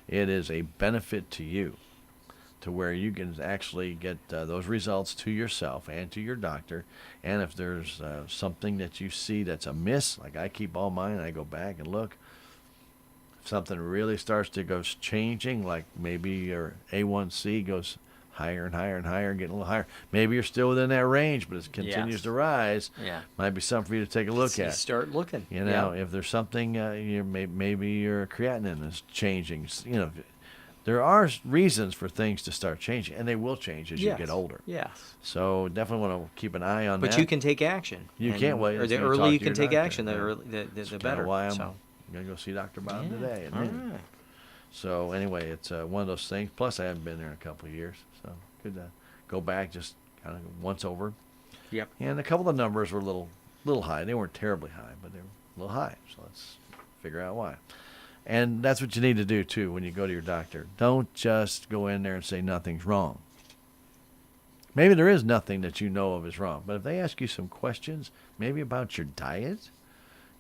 it is a benefit to you to where you can actually get those results to yourself and to your doctor. And if there's something that you see that's amiss, like I keep all mine, I go back and look. If something really starts to go changing, like maybe your A1C goes higher and higher and higher, getting a little higher. Maybe you're still within that range, but it continues to rise. Yeah. Might be something for you to take a look at. Start looking. If there's something, maybe your creatinine is changing. There are reasons for things to start changing, and they will change as you get older. Yes. So definitely want to keep an eye on that. But you can take action. You can't wait. Or the early you can take action, the better. Why I'm going to go see Dr. Bob today. All right. So anyway, it's one of those things. Plus, I haven't been there in a couple of years, so good to go back just kind of once over. Yep. And a couple of the numbers were a little high. They weren't terribly high, but they were a little high. So let's figure out why. And that's what you need to do too when you go to your doctor. Don't just go in there and say nothing's wrong. Maybe there is nothing that you know of is wrong, but if they ask you some questions, maybe about your diet.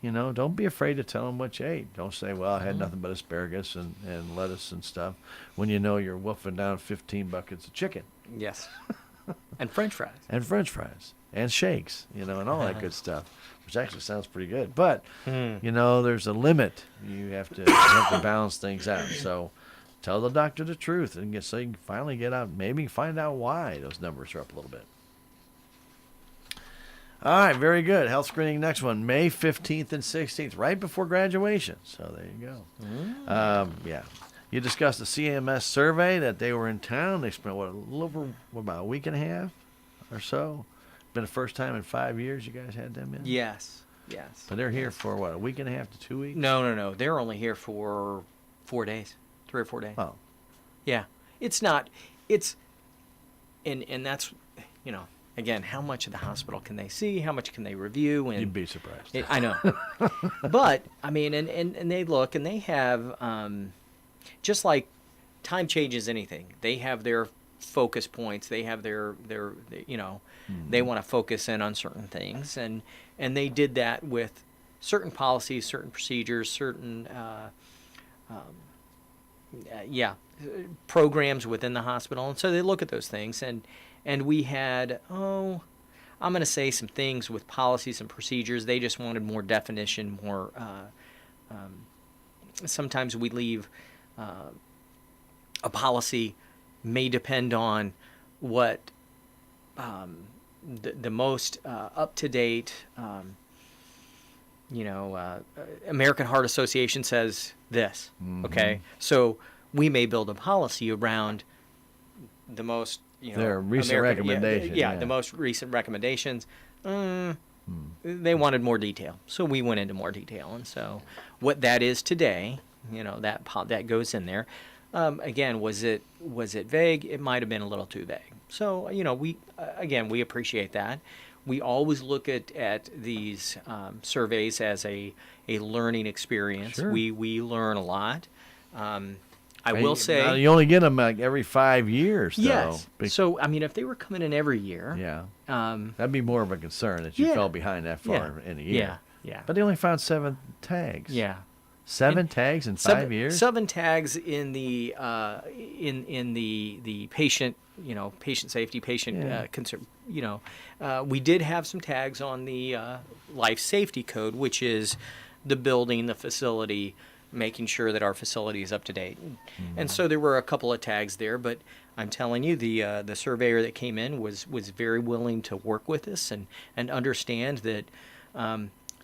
Don't be afraid to tell them what you ate. Don't say, well, I had nothing but asparagus and lettuce and stuff, when you know you're wolfing down 15 buckets of chicken. Yes. And French fries. And French fries. And shakes, and all that good stuff, which actually sounds pretty good. But, there's a limit. You have to balance things out. So tell the doctor the truth so you can finally get out, maybe find out why those numbers are up a little bit. All right, very good. Health screening next one, May 15th and 16th, right before graduation. So there you go. You discussed the CMS survey that they were in town. They spent, about a week and a half or so? Been the first time in 5 years you guys had them in? Yes. But they're here for, a week and a half to 2 weeks? No. They're only here for 4 days, 3 or 4 days. Oh. Yeah. And that's, again, how much of the hospital can they see? How much can they review? And you'd be surprised. I know. But, and they look, and they have, just like time changes anything, they have their focus points. They have their they want to focus in on certain things. And they did that with certain policies, certain procedures, certain, programs within the hospital. And so they look at those things. And we had, I'm going to say some things with policies and procedures. They just wanted more definition, more, sometimes we leave a policy may depend on what the most up-to-date, American Heart Association says this, okay? So we may build a policy around the most, their recent recommendations. The most recent recommendations. They wanted more detail, so we went into more detail. And so what that is today, that goes in there. Again, was it vague? It might have been a little too vague. So we appreciate that. we always look at these surveys as a learning experience. Sure. We learn a lot. I will say, you only get them like every 5 years, though. yes. So I mean, if they were coming in every year, Yeah. um, That'd be more of a concern that you Yeah. fell behind that far in a year. yeah, But they only found 7 tags. yeah. 7 tags in 5 years? 7 tags in the in the patient, patient safety, patient Yeah. concern. We did have some tags on the life safety code, which is the building, the facility, making sure that our facility is up to date. And so there were a couple of tags there, but I'm telling you, the surveyor that came in was very willing to work with us and understand that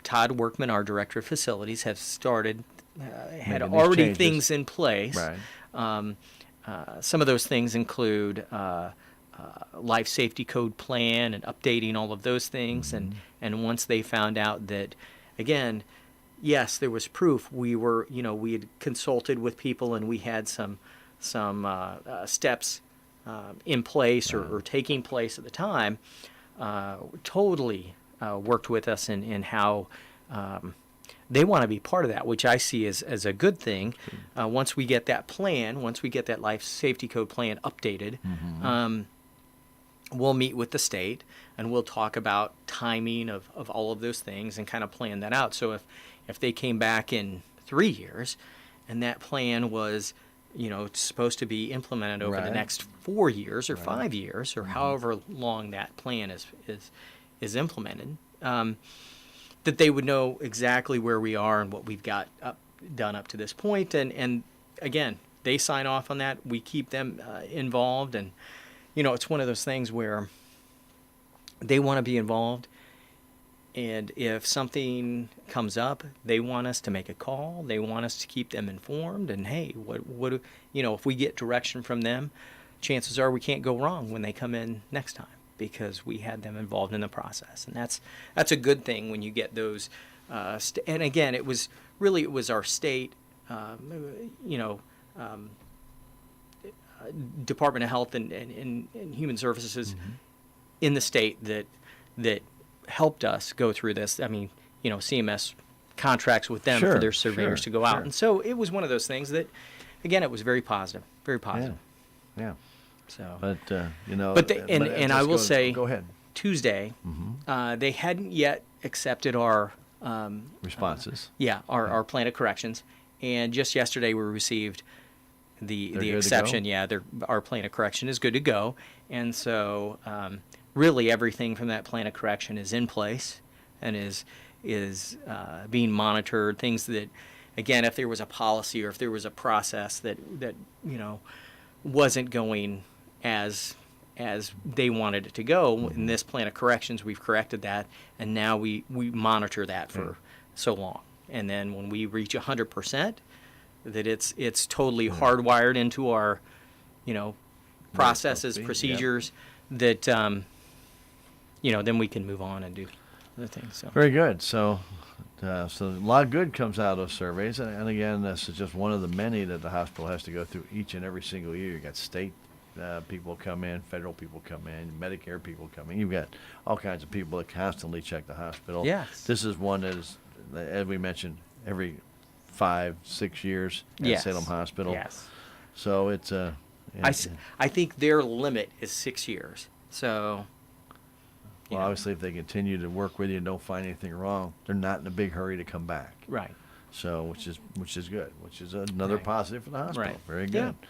Todd Workman, our director of facilities, had started, had Making these already changes. things in place. Right. Some of those things include life safety code plan and updating all of those things. And once they found out that, again, yes, there was proof. We had consulted with people and we had some steps in place or taking place at the time. Totally worked with us in how they want to be part of that, which I see as a good thing. Once we get that plan, once we get that life safety code plan updated, we'll meet with the state and we'll talk about timing of all of those things and kind of plan that out. So if they came back in 3 years and that plan was, supposed to be implemented over the Right. next 4 years or 5 years or however long that plan is implemented, that they would know exactly where we are and what we've got done up to this point. And again, they sign off on that. We keep them involved. And, it's one of those things where they want to be involved. And if something comes up, they want us to make a call. They want us to keep them informed. And hey, what if we get direction from them, chances are we can't go wrong when they come in next time because we had them involved in the process. And that's a good thing when you get those. And again, it was our state, Department of Health and Human Services in the state that helped us go through this. I mean, CMS contracts with them for their surveyors to go out. And so it was one of those things that, again, it was very positive, very positive. Yeah. So, But I will say, go ahead. Tuesday, they hadn't yet accepted our Responses. our plan of corrections, and just yesterday we received the They're good to go? exception. Our plan of correction is good to go, and so really everything from that plan of correction is in place and is being monitored. Things that, again, if there was a policy or if there was a process that wasn't going as they wanted it to go, in this plan of corrections, we've corrected that, and now we monitor that for so long. And then when we reach 100%, that it's totally hardwired into our, processes, procedures, that, then we can move on and do other things. So. Very good. So a lot of good comes out of those surveys. And again, this is just one of the many that the hospital has to go through each and every single year. You've got state people come in, federal people come in, Medicare people come in. You've got all kinds of people that constantly check the hospital. Yes. This is one that is, as we mentioned, every 5-6 years at Salem Hospital. Yes. So it's I think their limit is 6 years. So. Well, obviously, if they continue to work with you and don't find anything wrong, they're not in a big hurry to come back. Right. So, which is good, which is another positive for the hospital. Right. Very good. Yeah.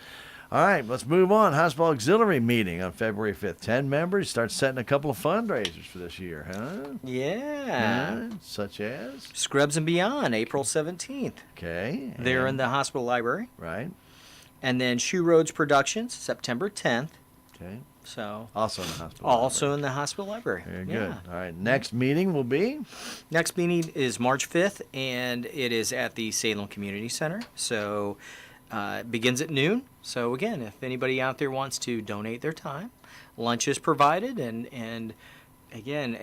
All right, let's move on. Hospital Auxiliary meeting on February 5th. 10 members. Start setting a couple of fundraisers for this year, huh? Yeah. Such as? Scrubs and Beyond, April 17th. Okay. They're in the hospital library. Right. And then Shoe Roads Productions, September 10th. Okay. So Also in the hospital also in the hospital library. Very Yeah. good. All right, next meeting will be? Next meeting is March 5th, and it is at the Salem Community Center. So it begins at noon. So again, if anybody out there wants to donate their time, lunch is provided. And again,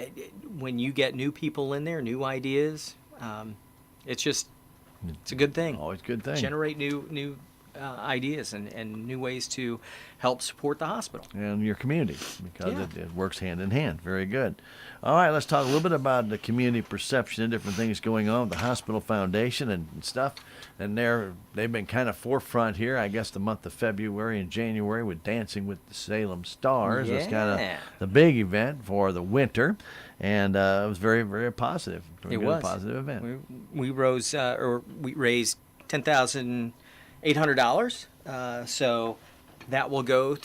when you get new people in there, new ideas, it's a good thing. Always a good thing. Generate new ideas and new ways to help support the hospital. And your community, because Yeah. it works hand in hand. Very good. All right, let's talk a little bit about the community perception and different things going on with the Hospital Foundation and stuff. And they've been kind of forefront here, I guess, the month of February and January with Dancing with the Salem Stars. It was kind Yeah. of the big event for the winter, and it was very, very positive. It was a positive event. We raised $10,800. So that will go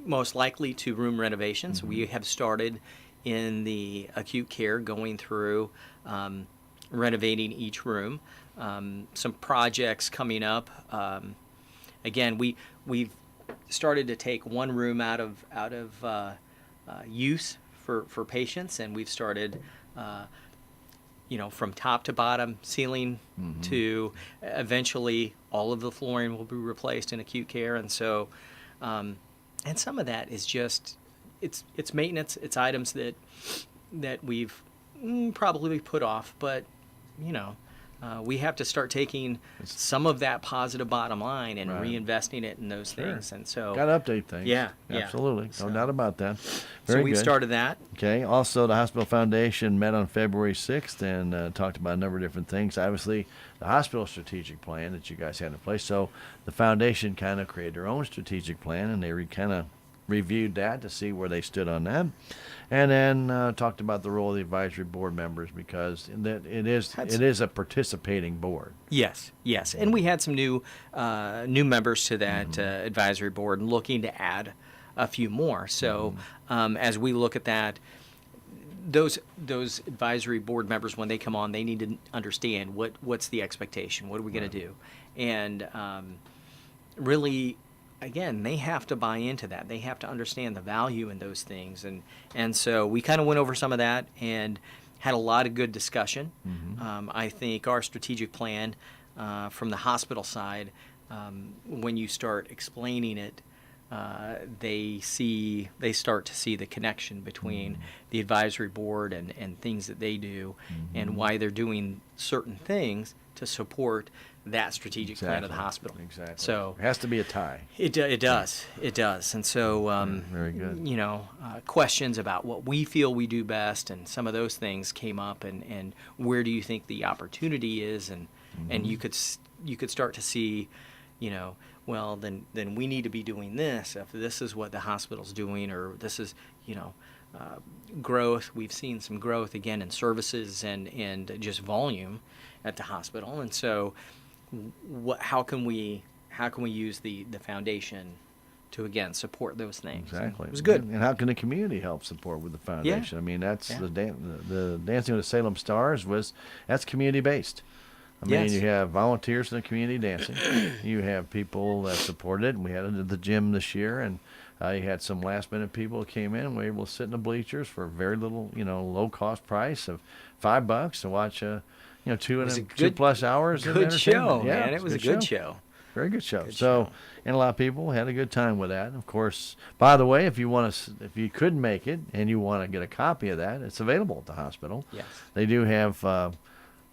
most likely to room renovations. Mm-hmm. We have started in the acute care, going through renovating each room. Some projects coming up. Again, we've started to take one room out of use for patients, and we've started from top to bottom, ceiling to eventually all of the flooring will be replaced in acute care. And so, and some of that is just, it's maintenance, it's items that we've probably put off, but, we have to start taking some of that positive bottom line and Right. reinvesting it in those things. And so, Got to update things. Yeah, yeah. Absolutely. So- No doubt about that. so Very we've good. started that. Okay. Also, the Hospital Foundation met on February 6th and talked about a number of different things. Obviously, the hospital strategic plan that you guys had in place. So the foundation kind of created their own strategic plan, and they kind of reviewed that to see where they stood on that. And then talked about the role of the advisory board members, because it is a participating board. Yes, yes, and we had some new members to that advisory board, and looking to add a few more. So as we look at that, those advisory board members, when they come on, they need to understand what's the expectation. What are we going to do? And really, again, they have to buy into that. They have to understand the value in those things. And so we kind of went over some of that and had a lot of good discussion. I think our strategic plan from the hospital side, when you start explaining it, they start to see the connection between the advisory board and things that they do, and why they're doing certain things to support that strategic plan of the hospital. Exactly. So it has to be a tie. it does. And so Very good. questions about what we feel we do best, and some of those things came up, and where do you think the opportunity is, and you could start to see, well, then we need to be doing this if this is what the hospital's doing, or this is growth. We've seen some growth again in services and just volume at the hospital, and so how can we use the foundation to again support those things? Exactly. And it was good. And how can the community help support with the foundation? I mean, that's Yeah. the Dancing with the Salem Stars that's community based. I mean, Yes. you have volunteers in the community dancing. You have people that support it. We had it at the gym this year, and you had some last minute people that came in. We were able to sit in the bleachers for a very little, low cost price of $5 to watch 2 plus hours. of Good entertainment. show, Yeah, man. It it's was a good show. Very good show. Good So, show. and a lot of people had a good time with that. Of course, by the way, if you couldn't make it and you want to get a copy of that, it's available at the hospital. Yes. They do have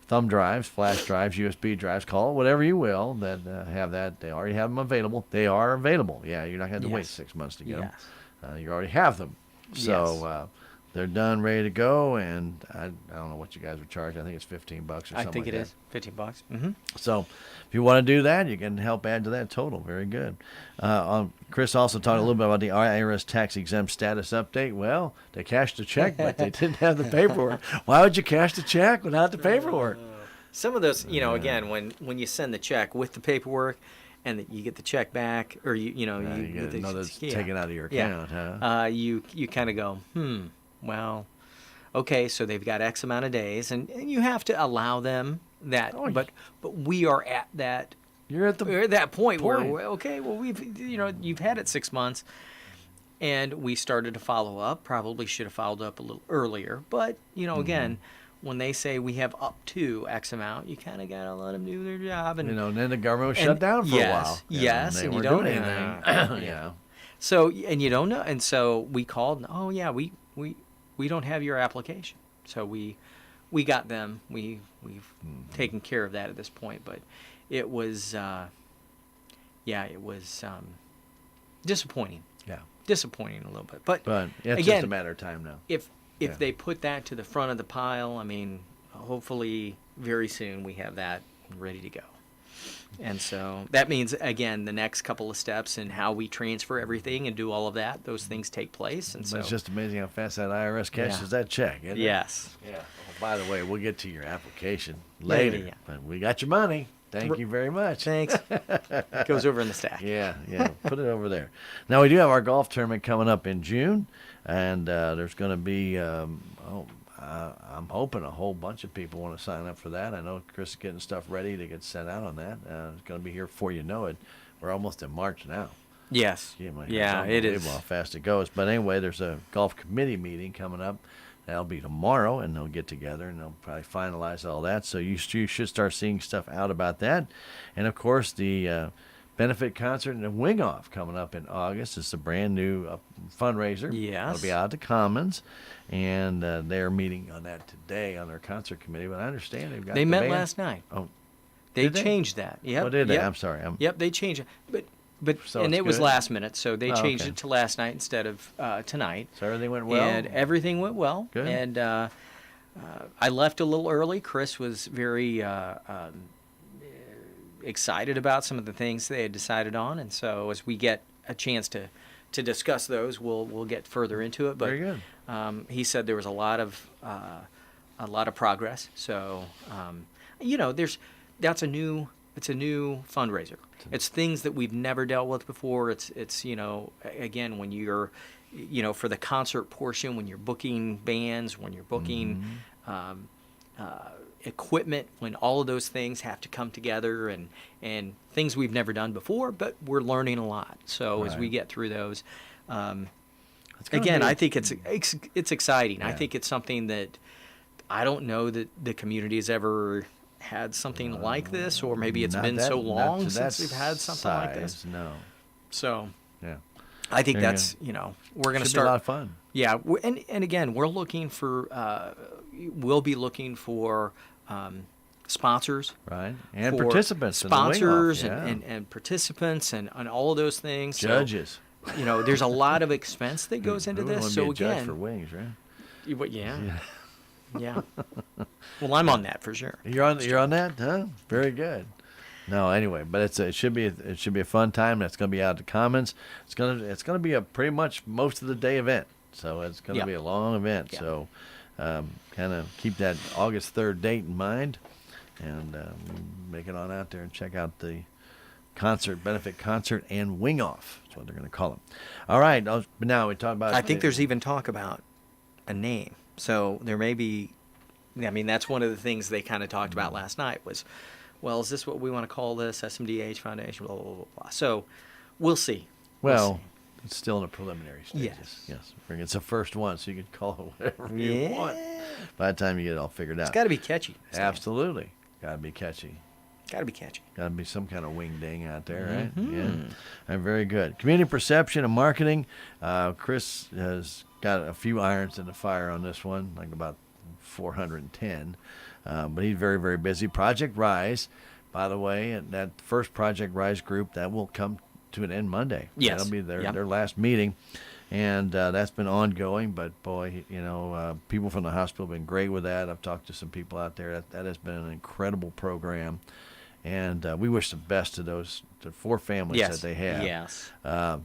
thumb drives, flash drives, USB drives, call it whatever you will, that have that. They already have them available. They are available. Yeah, you're not going to have to wait Yes. 6 months to get Yes. them. You already have them. So they're done, ready to go, and I don't know what you guys would charge. I think it's $15 or something. I think like it that. is $15. Mm-hmm. So if you want to do that, you can help add to that total. Very good. Chris also talked a little bit about the IRS tax exempt status update. Well, they cashed the check, but they didn't have the paperwork. Why would you cash the check without the paperwork? Some of those, again, when you send the check with the paperwork, and that you get the check back, or you You get know that's yeah. taken out of your Yeah. account, huh? You kind of go, well, okay, so they've got X amount of days, and you have to allow them that. Oh, but we are at that. You're at the We're at that point where point. okay, well you've had it 6 months, and we started to follow up. Probably should have followed up a little earlier, but again, when they say we have up to X amount, you kind of got to let them do their job, and and then the government was and shut down for a yes, while. yes, they and you weren't don't doing know. anything. Yeah. So and you don't know, and so we called. Oh yeah, we don't have your application. So we got them. We've taken care of that at this point. But it was it was disappointing. Yeah. Disappointing a little bit. But It's again, just a matter of time now. if Yeah. they put that to the front of the pile, I mean, hopefully very soon we have that ready to go. And so that means, again, the next couple of steps in how we transfer everything and do all of that, those things take place. And so It's just amazing how fast that IRS cashes that check, isn't it? yes. Yeah. Oh, by the way, we'll get to your application later. Yeah. But we got your money. Thank you very much. Thanks. It goes over in the stack. Yeah. Put it over there. Now, we do have our golf tournament coming up in June, and there's going to be, I'm hoping a whole bunch of people want to sign up for that. I know Chris is getting stuff ready to get sent out on that. It's going to be here before you know it. We're almost in March now. Yes. Gee, my, Yeah, it is. How fast it goes. But anyway, there's a golf committee meeting coming up. That'll be tomorrow, and they'll get together, and they'll probably finalize all that. So you should start seeing stuff out about that. And, of course, the benefit concert and the Wing Off coming up in August. It's a brand new fundraiser. Yes. It'll be out at the Commons, and they're meeting on that today on their concert committee. But I understand they've got They the met band. last night. Oh, They did they? changed that. Yep. Oh, did they? Yep. I'm sorry. Yep, they changed it. But So and it's it was good? last minute, so they Oh, changed okay. it to last night instead of tonight. So everything went well? And everything went well. Good. And I left a little early. Chris was very excited about some of the things they had decided on, and so as we get a chance to discuss those, we'll get further into it. But Very good. he said there was a lot of progress. So it's a new fundraiser. It's things that we've never dealt with before. It's again, when you're for the concert portion, when you're booking bands, when you're booking equipment, when all of those things have to come together, and things we've never done before, but we're learning a lot. So as we Right. get through those, gonna again, be- I think it's exciting. I Yeah. think it's something that I don't know that the community has ever had something like this, or maybe it's Not been that- so not long to that since we've had something like this. size, No. So Yeah. I think There you that's we're going to Should be a lot start. of fun. Yeah, and again, we're looking for we'll be looking for sponsors, Right. And for participants. in the Wing Off, sponsors, yeah. and participants, and all of those things. So, Judges. there's a lot of expense that goes into Who would this. wanna be So a judge again, for wings, right? yeah. Well, I'm on that for sure. You're on that, huh? Very good. No, anyway, but it should be a fun time. That's going to be out at the Commons. It's gonna be a pretty much most of the day event. So it's going to Yeah. be a long event. Yeah. So kind of keep that August 3rd date in mind, and make it on out there and check out the benefit concert and Wing Off. That's what they're going to call it. All right. But now we talk about. I think there's even talk about a name. So there may be. I mean, that's one of the things they kind of talked about last night was, well, is this what we want to call this? SMDH Foundation, blah, blah, blah, blah. So we'll see. Well, it's still in the preliminary stages. Yes. Yes. It's the first one, so you can call it whatever you Yeah. want. By the time you get it all figured out. It's got to be catchy. Absolutely. Got to be catchy. Got to be catchy. Got to be some kind of wing ding out there, right? Mm-hmm. Yeah. Very good. Community perception and marketing. Chris has got a few irons in the fire on this one, like about 410. But he's very, very busy. Project Rise, by the way, and that first Project Rise group, that will come to an end Monday. Yes. That'll be their Yep. last meeting. And that's been ongoing, but boy, people from the hospital have been great with that. I've talked to some people out there. That has been an incredible program. And we wish the best to the 4 families Yes. that they have. Yes.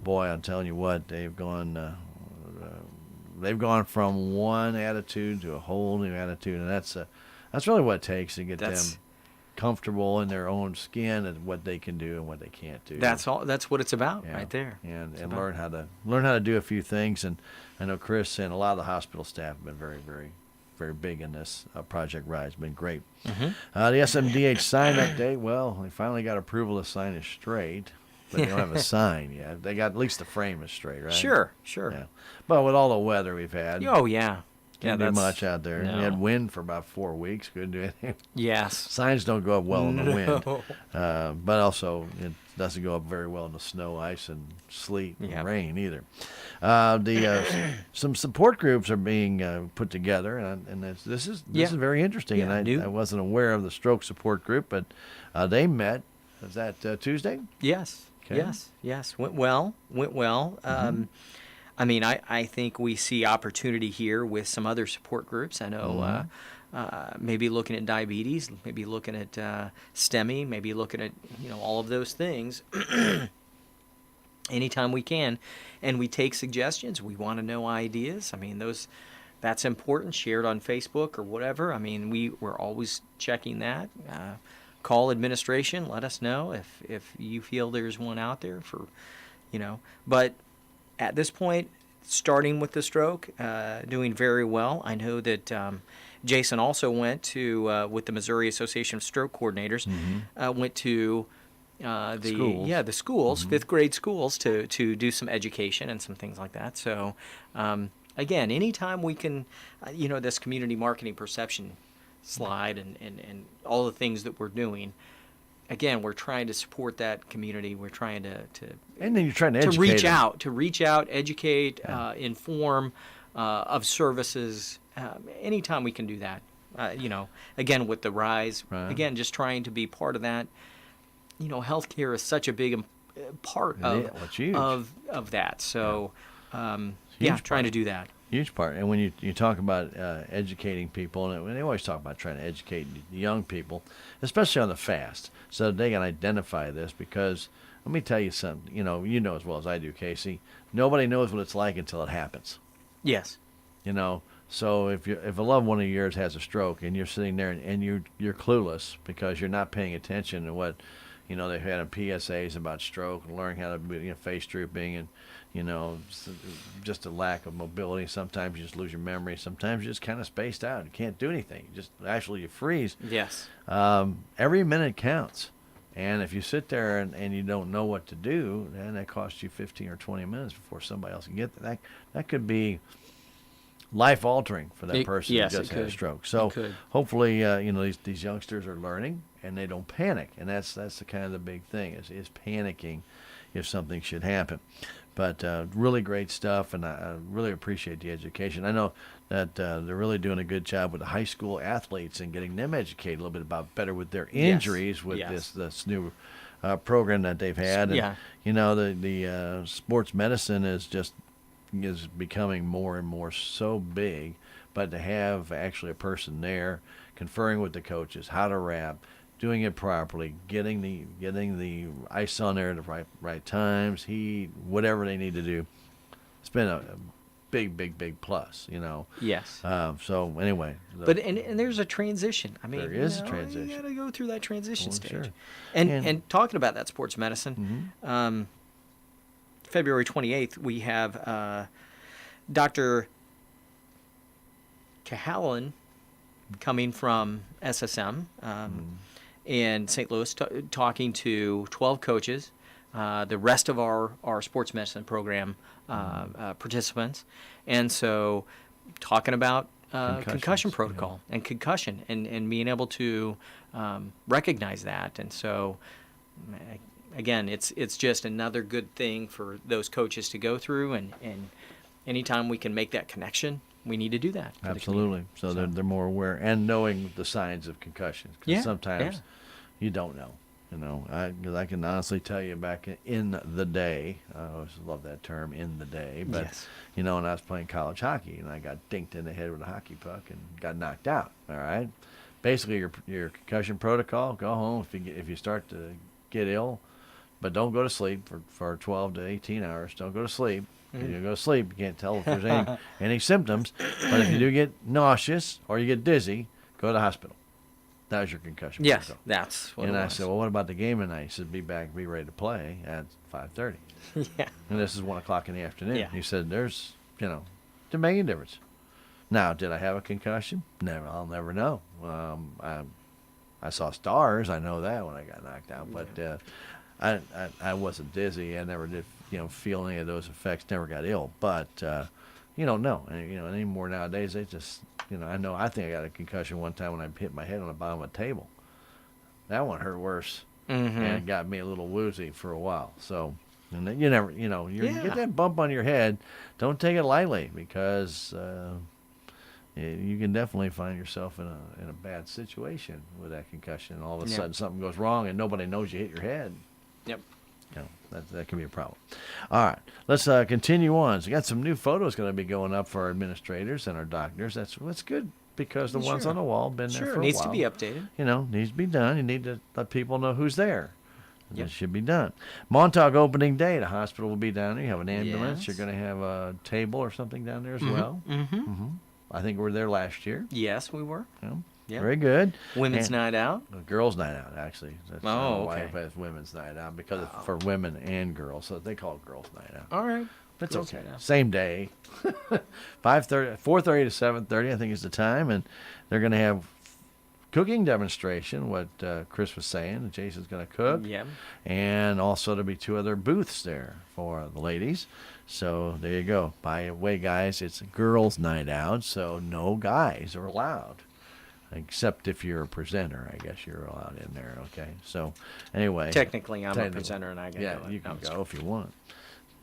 Boy, I'm telling you what, they've gone from one attitude to a whole new attitude, and that's really what it takes to get them comfortable in their own skin and what they can do and what they can't do. That's all. That's what it's about, Yeah. right there. And learn how to do a few things. And I know Chris and a lot of the hospital staff have been very, very, very big in this Project Rise. Been great. Mm-hmm. The SMDH sign update. Well, they finally got approval to sign is straight, but they don't have a sign yet. They got at least the frame is straight, right? Sure. Yeah. But with all the weather we've had, Oh yeah. can't do much out there. No. We had wind for about 4 weeks. Couldn't do anything. Yes. Signs don't go up well in the wind, No. but also it doesn't go up very well in the snow, ice, and sleet and Yeah. rain either. Some support groups are being put together, and this is very interesting. Yeah, and new. I wasn't aware of the stroke support group, but they met. Is that Tuesday? Yes. Okay. Yes. Went well. I mean, I think we see opportunity here with some other support groups. I know maybe looking at diabetes, maybe looking at STEMI, maybe looking at, all of those things anytime we can. And we take suggestions. We want to know ideas. I mean, that's important, shared on Facebook or whatever. I mean, we're always checking that. Call administration, let us know if you feel there's one out there but at this point, starting with the stroke, doing very well. I know that Jason also went to, with the Missouri Association of Stroke Coordinators, went to the schools, fifth grade schools, to do some education and some things like that. So, again, anytime we can, this community marketing perception slide and all the things that we're doing, again, we're trying to support that community. We're trying to and then you're trying to educate reach out, educate, inform of services. Anytime we can do that, again with the rise, again just trying to be part of that. Healthcare is such a big part of that. So, trying to do that. Huge part. And when you talk about educating people, and they always talk about trying to educate the young people, especially on the fast, so they can identify this. Because let me tell you something. You know as well as I do, Kasey. Nobody knows what it's like until it happens. Yes. So if a loved one of yours has a stroke and you're sitting there and you're clueless because you're not paying attention to what they've had in PSAs about stroke and learning how to be face drooping and just a lack of mobility. Sometimes you just lose your memory. Sometimes you're just kind of spaced out. You can't do anything. You freeze. Yes. Every minute counts. And if you sit there and you don't know what to do, then that costs you 15 or 20 minutes before somebody else can get that. That could be life-altering for that person who just had a stroke. So hopefully, these youngsters are learning and they don't panic. And that's the kind of the big thing is panicking if something should happen. But really great stuff, and I really appreciate the education. I know that they're really doing a good job with the high school athletes and getting them educated a little bit about better with their injuries with this new program that they've had. And, the sports medicine is becoming more and more so big, but to have actually a person there conferring with the coaches how to wrap, doing it properly, getting the ice on there at the right times, heat, whatever they need to do. It's been a big plus, Yes. So anyway. But there's a transition. I mean, there is a transition. You got to go through that transition stage. Sure. And talking about that sports medicine, February 28th, we have Dr. Cahalan coming from SSM. In St. Louis, talking to 12 coaches, the rest of our sports medicine program participants, and so talking about concussion protocol and concussion and being able to recognize that. And so, again, it's just another good thing for those coaches to go through, and anytime we can make that connection, we need to do that. Absolutely. So they're more aware and knowing the signs of concussions. Because sometimes you don't know. Because I can honestly tell you back in the day, I always love that term, in the day. But, when I was playing college hockey and I got dinked in the head with a hockey puck and got knocked out, all right? Basically, your concussion protocol, go home if you start to get ill, but don't go to sleep for 12 to 18 hours. Don't go to sleep. If you go to sleep, you can't tell if there's any symptoms. But if you do get nauseous or you get dizzy, go to the hospital. That was your concussion protocol. That's what and it I was. said, well, what about the game tonight? He said, be ready to play at 5:30. And this is 1 o'clock in the afternoon. He said, there's, it didn't make any difference. Now, did I have a concussion? Never. I'll never know. I saw stars. I know that when I got knocked out. But I wasn't dizzy. I never did, feel any of those effects. Never got ill. But you don't know. And, anymore nowadays, they just, I think I got a concussion one time when I hit my head on the bottom of a table. That one hurt worse. And it got me a little woozy for a while. So, and then you never, you get that bump on your head. Don't take it lightly because you can definitely find yourself in a bad situation with that concussion. And all of a sudden something goes wrong and nobody knows you hit your head. Yep. That can be a problem. All right, let's continue on. So we got some new photos going to be going up for our administrators and our doctors. That's good because the ones Sure. on the wall been there Sure, for a needs while. to be updated. Needs to be done. You need to let people know who's there. Yep. It should be done. Montauk opening day. The hospital will be down there. You have an ambulance. Yes. You're going to have a table or something down there as well. Mm-hmm. I think we were there last year. Yes, we were. Yeah. Yep. Very good. Women's And- night out. Girls' night out, actually. That's Oh, why okay. it has women's night out because it's for women and girls, so they call it girls' night out. All right. It's Girls' okay. night out. Same day, 4:30 to 7:30, I think is the time, and they're going to have cooking demonstration. What Chris was saying, that Jason's going to cook, Yeah. and also there'll be 2 other booths there for the ladies. So there you go. By the way, guys, it's girls' night out, so no guys are allowed. Except if you're a presenter, I guess you're allowed in there. Okay. So, anyway, Technically, I'm a presenter, and I can yeah, do it. you can No, go if you want.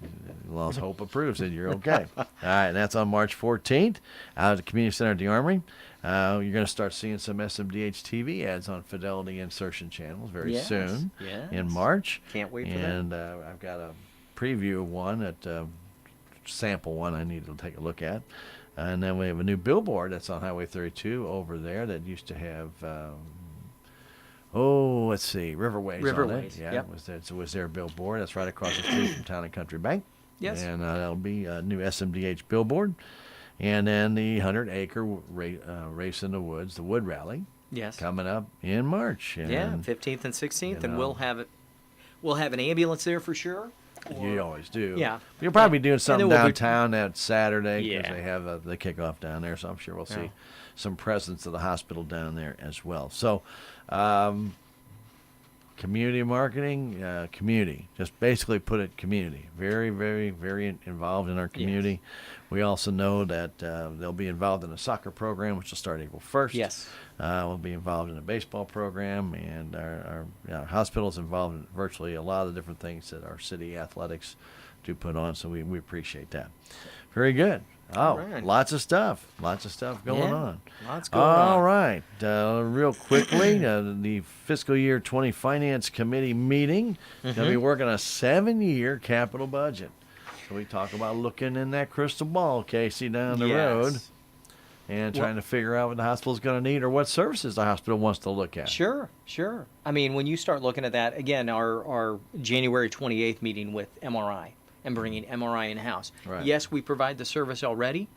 As long as Hope approves it, you're okay. All right, and that's on March 14th out at the Community Center at the Armory. You're going to start seeing some SMDH TV ads on Fidelity Insertion channels very Yes, soon yes. in March. Can't wait for that. And I've got a preview of one, sample one I need to take a look at. And then we have a new billboard that's on Highway 32 over there that used to have, let's see, Riverways on it. Riverways, Yeah, yep. was their billboard. That's right across the street from Town and Country Bank. Yes. And that'll be a new SMDH billboard. And then the 100-acre race in the woods, the Wood Rally, Yes. coming up in March. And Yeah, 15th and 16th, and know. we'll have it. We'll have an ambulance there for sure. You always do. Yeah. You'll probably be doing something then we'll be- downtown that Saturday because Yeah. they have the kickoff down there. So I'm sure we'll see Yeah. some presence of the hospital down there as well. So, community marketing, community. Just basically put it community. Very, very, very involved in our community. We also know that they'll be involved in a soccer program, which will start April 1st. Yes. We'll be involved in a baseball program, and our hospital's involved in virtually a lot of the different things that our city athletics do put on, so we appreciate that. Very good. All right. Lots of stuff going Yeah, on. lots going on. All right. Real quickly, the fiscal year 20 Finance Committee meeting. Going to be working a 7-year capital budget. So we talk about looking in that crystal ball, Kasey, down the road and trying to figure out what the hospital's going to need or what services the hospital wants to look at. Sure, sure. I mean, when you start looking at that, again, our January 28th meeting with MRI and bringing MRI in-house. Right. Yes, we provide the service already,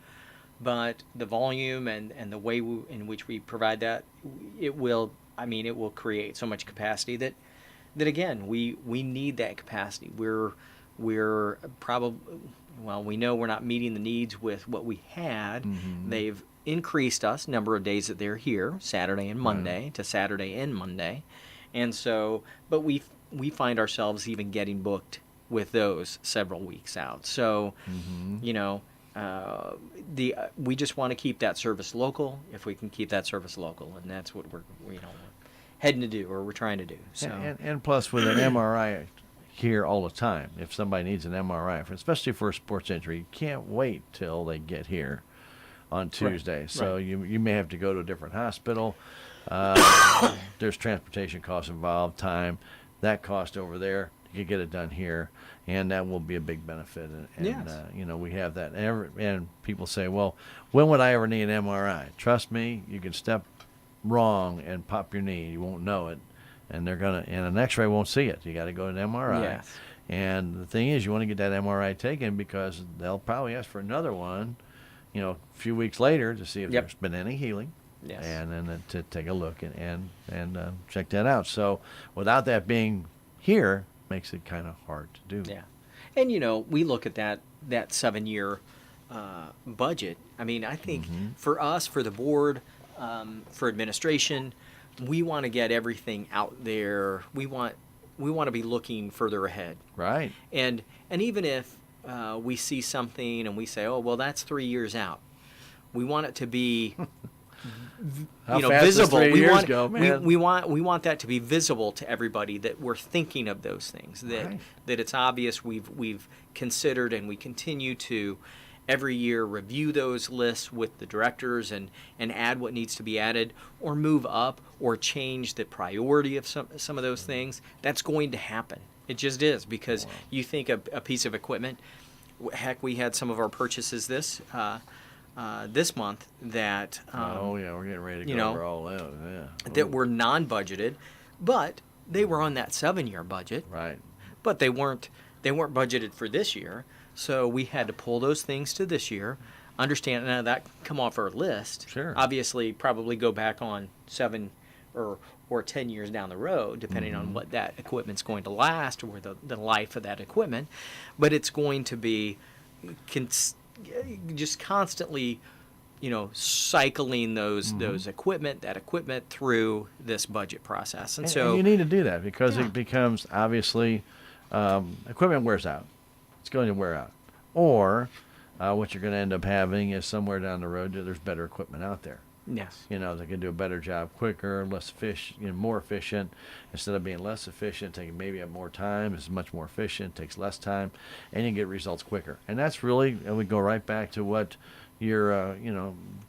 but the volume and the way in which we provide that, it will create so much capacity that again, we need that capacity. We're probably, we know we're not meeting the needs with what we had. They've increased us number of days that they're here, Saturday and Monday, to Saturday and Monday. And so, but we find ourselves even getting booked with those several weeks out. So, we just want to keep that service local if we can keep that service local, and that's what we're heading to do, or we're trying to do. So And plus with an MRI here all the time, if somebody needs an MRI, especially for a sports injury, you can't wait till they get here on Tuesday. So you may have to go to a different hospital. There's transportation costs involved, time, that cost over there. You get it done here, and that will be a big benefit. And Yes. we have that. And people say, well, when would I ever need an MRI? Trust me, you can step wrong and pop your knee. You won't know it. And and an X-ray won't see it. You got to go to an MRI. Yes. And the thing is, you want to get that MRI taken because they'll probably ask for another one, a few weeks later to see if there's been any healing. Yes. And then to take a look and check that out. So without that being here, makes it kind of hard to do. Yeah. And, we look at that 7-year budget. I mean, I think for us, for the board, for administration, we want to get everything out there. We want to be looking further ahead. Right. And even if we see something and we say, oh, well, that's 3 years out, we want it to be How fast does visible. 3 years go, man? We want that to be visible to everybody, that we're thinking of those things, that it's obvious we've considered, and we continue to every year review those lists with the directors and add what needs to be added, or move up or change the priority of some of those things. That's going to happen. It just is, because you think a piece of equipment. Heck, we had some of our purchases this month that we're getting ready to go over all out. Yeah. that were non-budgeted, but they were on that 7-year budget. Right. But they weren't budgeted for this year, so we had to pull those things to this year. Understand now that come off our list. Sure. Obviously, probably go back on 7 or 10 years down the road, depending on what that equipment's going to last or the life of that equipment. But it's going to be just constantly, cycling that equipment through this budget process. And so you need to do that because it becomes obviously equipment wears out. It's going to wear out. Or what you're going to end up having is somewhere down the road there's better equipment out there. yes, They can do a better job quicker, less efficient, more efficient. Instead of being less efficient, taking maybe up more time, it's much more efficient, takes less time, and you get results quicker. And that's really, and we go right back to what your,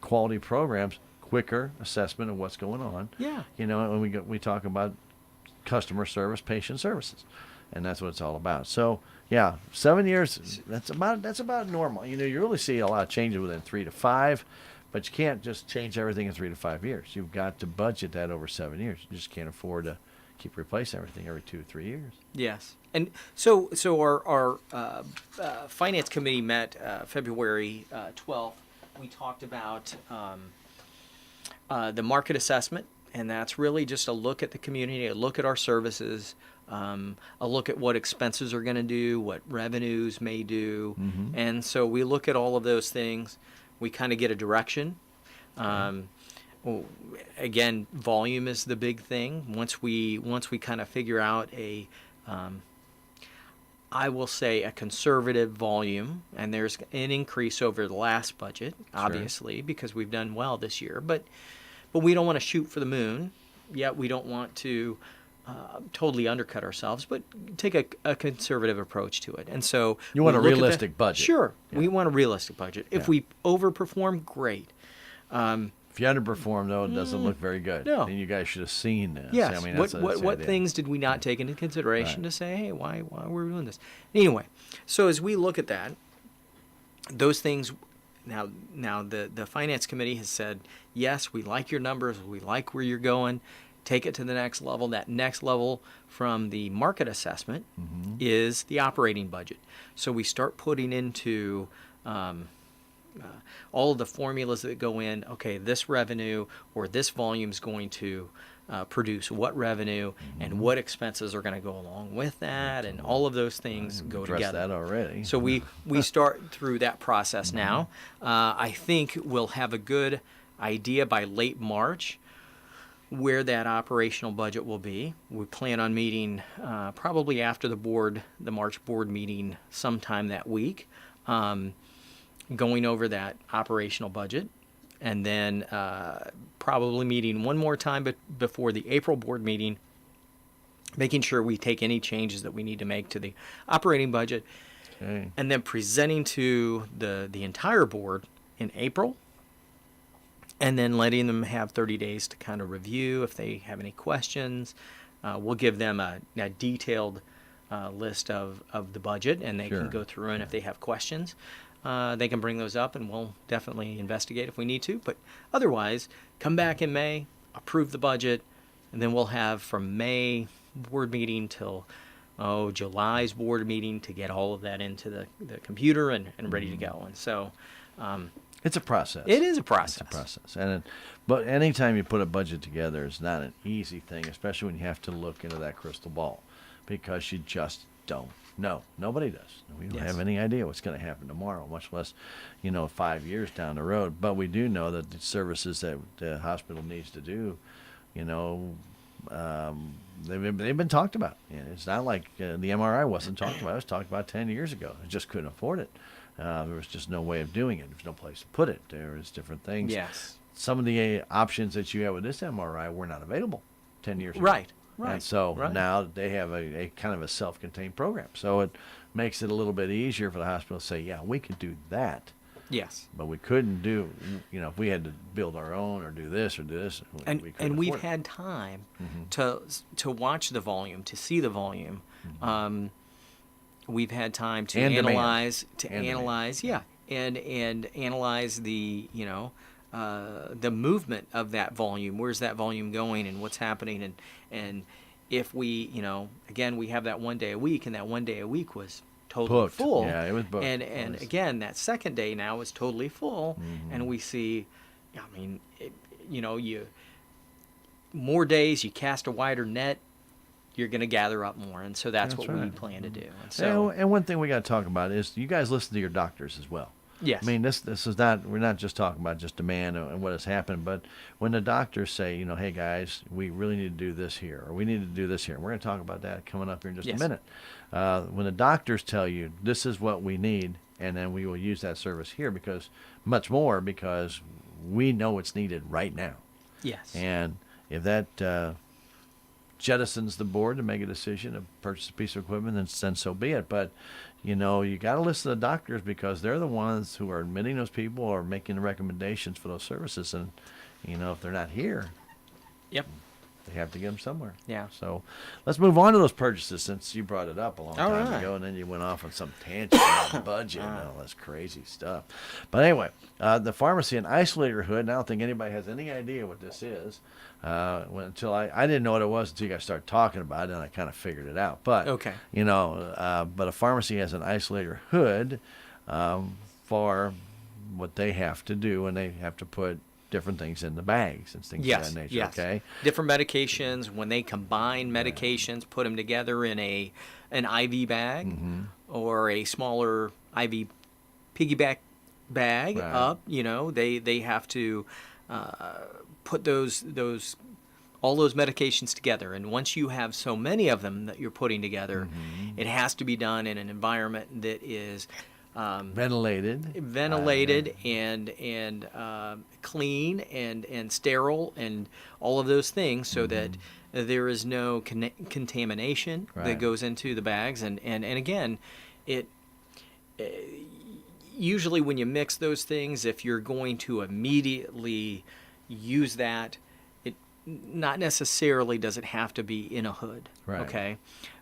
quality programs, quicker assessment of what's going on. Yeah. And we talk about customer service, patient services, and that's what it's all about. So, yeah, 7 years, that's about normal. You really see a lot of changes within 3 to 5. But you can't just change everything in 3 to 5 years. You've got to budget that over 7 years. You just can't afford to keep replacing everything every 2 or 3 years. yes. And so our finance committee met February 12th. We talked about the market assessment, and that's really just a look at the community, a look at our services, a look at what expenses are going to do, what revenues may do. And so we look at all of those things. We kind of get a direction. Again, volume is the big thing. Once we kind of figure out I will say a conservative volume, and there's an increase over the last budget, obviously, because we've done well this year. But we don't want to shoot for the moon. Yet we don't want to totally undercut ourselves, but take a conservative approach to it. And so you want a we look at realistic budget. Sure, Yeah. we want a realistic budget. If we overperform, great. If you underperform, though, it doesn't look very good. No. And you guys should have seen this. Yes. I mean, that's the What idea. things did we not take into consideration Right. to say, hey, why were we doing this? Anyway, so as we look at that, those things. Now the finance committee has said, yes, we like your numbers, we like where you're going. Take it to the next level. That next level from the market assessment is the operating budget. So we start putting into all of the formulas that go in. Okay, this revenue or this volume is going to produce what revenue, and what expenses are going to go along with that, and all of those things go Addressed together. that already. So we start through that process now. I think we'll have a good idea by late March where that operational budget will be. We plan on meeting probably after the March board meeting sometime that week, going over that operational budget, and then probably meeting one more time before the April board meeting, making sure we take any changes that we need to make to the operating budget, and then presenting to the entire board in April, and then letting them have 30 days to kind of review if they have any questions. We'll give them a detailed list of the budget, and they can go through, and if they have questions, they can bring those up, and we'll definitely investigate if we need to. But otherwise, come back in May, approve the budget, and then we'll have from May board meeting till July's board meeting to get all of that into the computer and ready to go. And so it's a process. it is a process. It's a process. But anytime you put a budget together, it's not an easy thing, especially when you have to look into that crystal ball, because you just don't know. Nobody does. We don't have any idea what's going to happen tomorrow, much less, 5 years down the road. But we do know that the services that the hospital needs to do, they've been talked about. It's not like the MRI wasn't talked about. It was talked about 10 years ago. I just couldn't afford it. There was just no way of doing it. There was no place to put it. There was different things. Yes. Some of the options that you have with this MRI were not available 10 years ago. Right. And so now they have a kind of a self-contained program. So it makes it a little bit easier for the hospital to say, yeah, we can do that. Yes. But we couldn't do, if we had to build our own or do this, we And couldn't we've afford it. had time to watch the volume, to see the volume. We've had time to And demand. analyze, And analyze, yeah, and analyze the the movement of that volume. Where's that volume going, and what's happening, and if we, again, we have that 1 day a week, and that 1 day a week was totally Booked. full. Yeah, it was booked. And It was- again, that second day now is totally full, and we see, I mean, you more days, you cast a wider net, you're going to gather up more, and so that's what we right. plan to do. And so, and one thing we got to talk about is you guys listen to your doctors as well. yes, I mean, this is not, we're not just talking about just demand and what has happened, but when the doctors say, hey guys, we really need to do this here, or we need to do this here, and we're going to talk about that coming up here in just Yes. a minute. When the doctors tell you this is what we need, and then we will use that service here because we know it's needed right now. yes, And if that jettisons the board to make a decision to purchase a piece of equipment, then so be it. But, you got to listen to the doctors because they're the ones who are admitting those people or making the recommendations for those services. And, if they're not here, yep, they have to get them somewhere. yeah. So let's move on to those purchases since you brought it up a long All time right. ago, and then you went off on some tangent about the budget and all this crazy stuff. But anyway, the pharmacy and isolator hood, and I don't think anybody has any idea what this is. Until I didn't know what it was until you guys started talking about it, and I kind of figured it out. But Okay. but a pharmacy has an isolator hood for what they have to do, and they have to put different things in the bags and things Yes, of that nature. yes. Okay. Different medications, when they combine medications, put them together in an IV bag Mm-hmm. or a smaller IV piggyback bag Right. up, they have to put all those medications together. And once you have so many of them that you're putting together, Mm-hmm. it has to be done in an environment that is Ventilated. and clean and sterile and all of those things, so that there is no contamination that Right. goes into the bags. And again, it usually when you mix those things, if you're going to immediately use that, it not necessarily does it have to be in a hood. Right. Okay,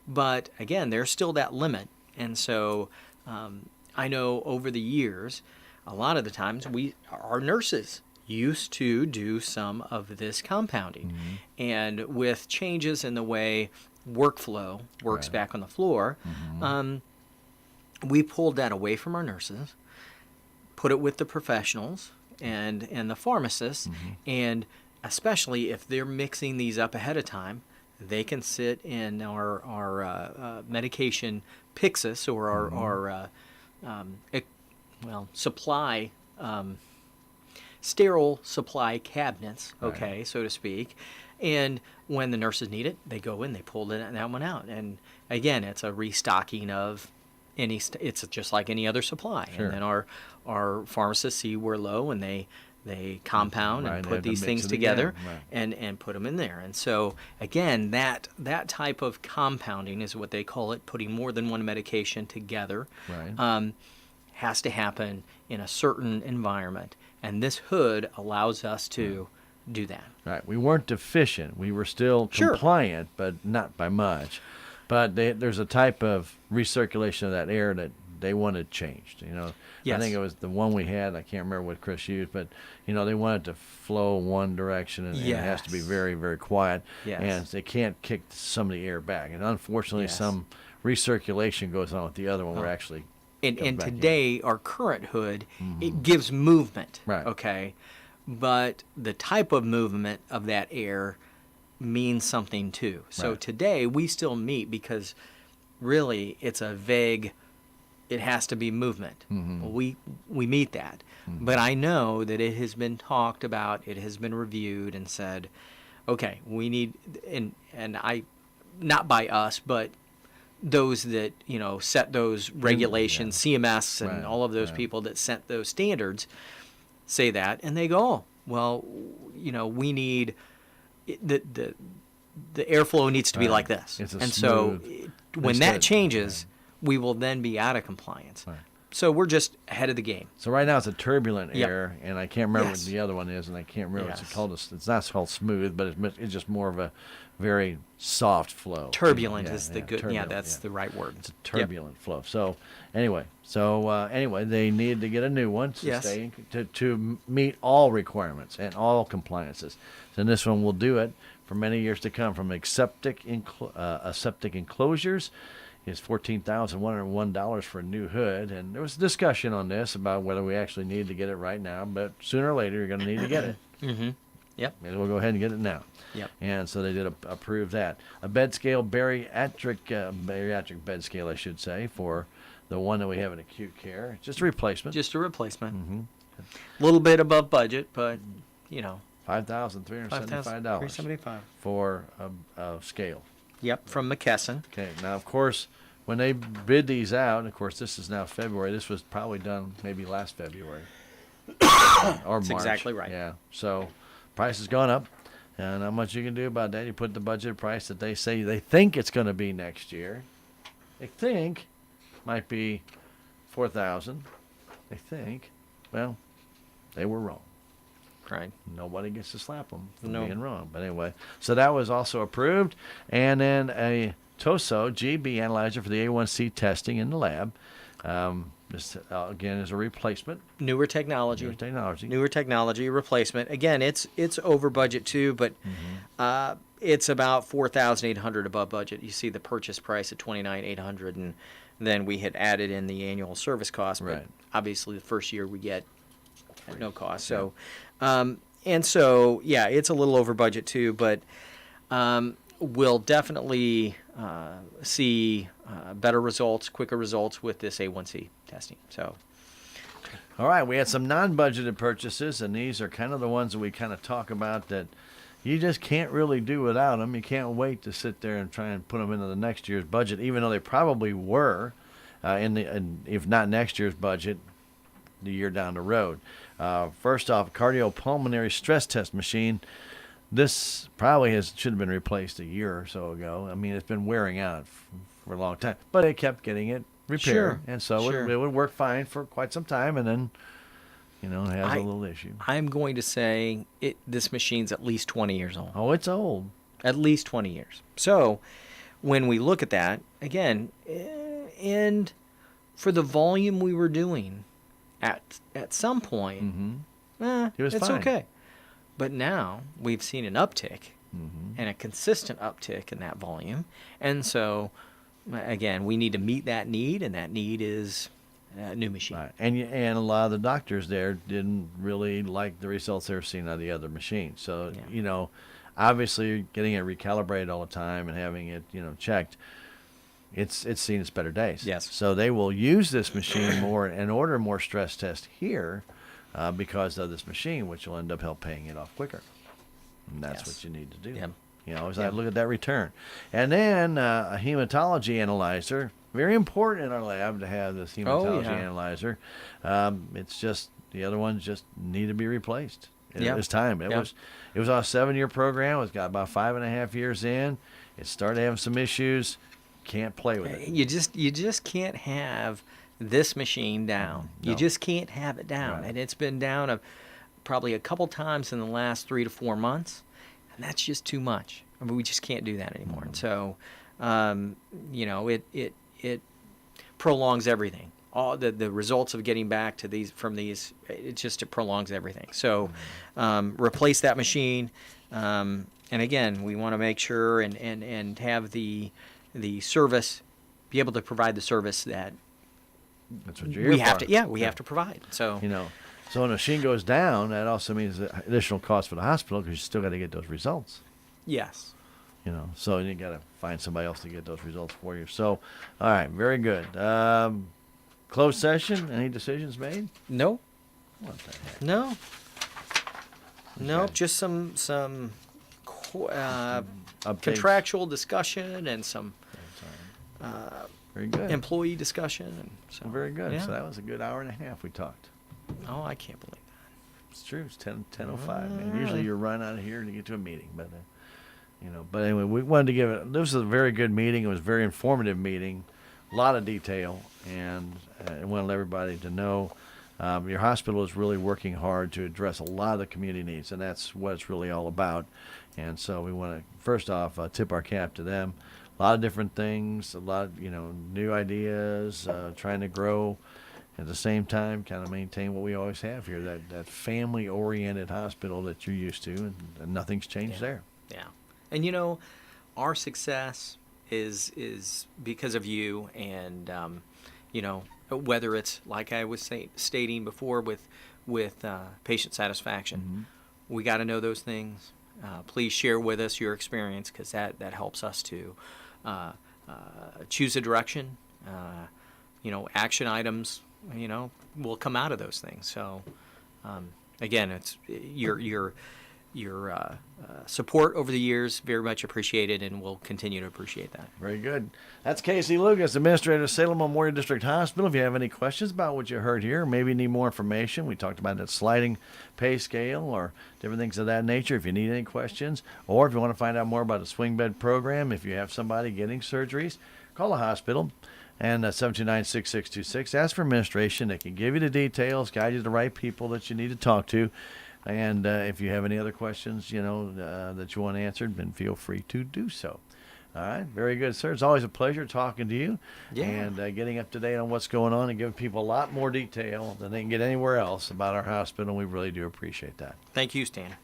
but again, there's still that limit, and so. I know over the years, a lot of the times our nurses used to do some of this compounding. And with changes in the way workflow works Right. back on the floor, we pulled that away from our nurses, put it with the professionals and the pharmacists, and especially if they're mixing these up ahead of time, they can sit in our medication Pyxis or our supply, sterile supply cabinets, okay, so to speak. And when the nurses need it, they go in, they pull that one out. And again, it's a restocking of it's just like any other supply. Sure. And then our pharmacists see we're low, and they compound Right, and they put have to these mix things it together again, right. and put them in there. And so again, that type of compounding is what they call it, putting more than one medication together. Right. Has to happen in a certain environment, and this hood allows us to do that. Right. We weren't deficient. We were still Sure. compliant, but not by much. But there's a type of recirculation of that air that they wanted changed. Yes. I think it was the one we had. I can't remember what Chris used, but they want it to flow one direction, and it has to be Yes. very, very quiet. Yes. And they can't kick some of the air back. And unfortunately, Yes. some recirculation goes on with the other one. We're actually And goes back in. today, our current hood, it gives movement, Right. okay? But the type of movement of that air means something too. So Right. today, we still meet because really it's a vague, it has to be movement. Well, we meet that. But I know that it has been talked about, it has been reviewed and said, okay, we need, and I, not by us, but those that set those regulations, CMS and Right, all of those right. people that set those standards say that, and they go, oh, well, we need the airflow needs to be Right. like this, It's a and so smooth- when they that said- changes, we will then be out of compliance. Right. So we're just ahead of the game. So right now it's a turbulent Yep. air, and I can't remember Yes. what the other one is, and I can't remember what Yes. it's called. It's not called smooth, but it's just more of a very soft flow. Turbulent Yeah, is the yeah, good. Yeah, turbulent, that's yeah. the right word. It's a turbulent flow. So anyway, they need to get a new one to Yes. stay to meet all requirements and all compliances. So this one will do it for many years to come. From aseptic enclosures is $14,101 for a new hood, and there was discussion on this about whether we actually need to get it right now, but sooner or later you're going to need to get it. Mm-hmm. Yep. May as well go ahead and get it now. Yep. And so they did approve that. A bed scale, bariatric bed scale, I should say, for the one that we have in acute care. Just a replacement. Just a replacement. Mm-hmm. A little bit above budget, but $5,375 $5,375. for a scale. Yep, from McKesson. Okay. Now, of course, when they bid these out, and of course this is now February. This was probably done maybe last February or That's March. exactly right. Yeah. So price has gone up. And not much you can do about that. You put the budget price that they say they think it's going to be next year. They think might be $4,000. They think. Well, they were wrong. Right. Nobody gets to slap them for No. being wrong. But anyway, so that was also approved. And then a TOSO GB analyzer for the A1C testing in the lab. This, again, is a replacement. Newer technology. Newer technology. Replacement. Again, it's over budget too, but it's about $4,800 above budget. You see the purchase price at $29,800, and then we had added in the annual service cost. But Right. obviously, the first year we get at no cost. So, and so yeah, it's a little over budget too, but we'll definitely see better results, quicker results with this A1C testing. So. All right, we had some non-budgeted purchases, and these are kind of the ones that we kind of talk about that you just can't really do without them. You can't wait to sit there and try and put them into the next year's budget, even though they probably were if not next year's budget, the year down the road. First off, cardiopulmonary stress test machine. This probably should have been replaced a year or so ago. I mean, it's been wearing out for a long time, but it kept getting it repaired, Sure, and so sure. it would work fine for quite some time, and then it has a little issue. I'm going to say this machine's at least 20 years old. Oh, it's old. At least 20 years. So when we look at that, again, and for the volume we were doing at some point, It was it's fine. okay. But now we've seen an uptick and a consistent uptick in that volume. And so, again, we need to meet that need, and that need is a new machine. Right. And a lot of the doctors there didn't really like the results they were seeing on the other machines. So, Yeah. Obviously getting it recalibrated all the time and having it, checked, it's seen its better days. Yes. So they will use this machine more and order more stress tests here because of this machine, which will end up help paying it off quicker. And that's Yes. what you need to do. Yep. Always have to look at that return. And then a hematology analyzer. Very important in our lab to have this hematology analyzer. It's just the other ones just need to be replaced. It was time. It was on a 7-year program. It's got about 5.5 years in. It started having some issues. Can't play with it. You just can't have this machine down. No. You just can't have it down. Right. And it's been down probably a couple times in the last 3 to 4 months, and that's just too much. I mean, we just can't do that anymore. And so, it prolongs everything. All the results of getting back to these it prolongs everything. So, replace that machine. And again, we want to make sure and have the service, be able to provide the service that That's what you're here we for. have to. Yeah, we have to provide. So So when a machine goes down, that also means additional cost for the hospital because you still got to get those results. yes. So you got to find somebody else to get those results for you. So, all right, very good. Closed session. Any decisions made? No. What the heck? No. No. Okay. Just some Updates. contractual discussion and some Very good. employee discussion. And so Very good. Yeah. So that was a good hour and a half we talked. Oh, I can't believe that. It's true. It's 10:05. Man. Usually you run out of here to get to a meeting, but But anyway, we wanted to give it. This was a very good meeting. It was a very informative meeting a lot of detail, and I want everybody to know your hospital is really working hard to address a lot of the community needs, and that's what it's really all about. And so we want to, first off, tip our cap to them. A lot of different things, a lot of, new ideas, trying to grow. At the same time, kind of maintain what we always have here, that family-oriented hospital that you're used to, and nothing's changed there. Yeah. And, our success is because of you, and, whether it's, like I was stating before with patient satisfaction, we got to know those things. Please share with us your experience, because that helps us to choose a direction. Action items, will come out of those things. So, again, it's your support over the years, very much appreciated, and we'll continue to appreciate that. Very good. That's Kasey Lucas, Administrator of Salem Memorial District Hospital. If you have any questions about what you heard here, maybe need more information, we talked about that sliding pay scale or different things of that nature. If you need any questions, or if you want to find out more about the swing bed program, if you have somebody getting surgeries, call the hospital. And 729-6626. Ask for administration. They can give you the details, guide you to the right people that you need to talk to. And if you have any other questions, that you want answered, then feel free to do so. All right. Very good, sir. It's always a pleasure talking to you and getting up to date on what's going on and giving people a lot more detail than they can get anywhere else about our hospital. We really do appreciate that. Thank you, Stan.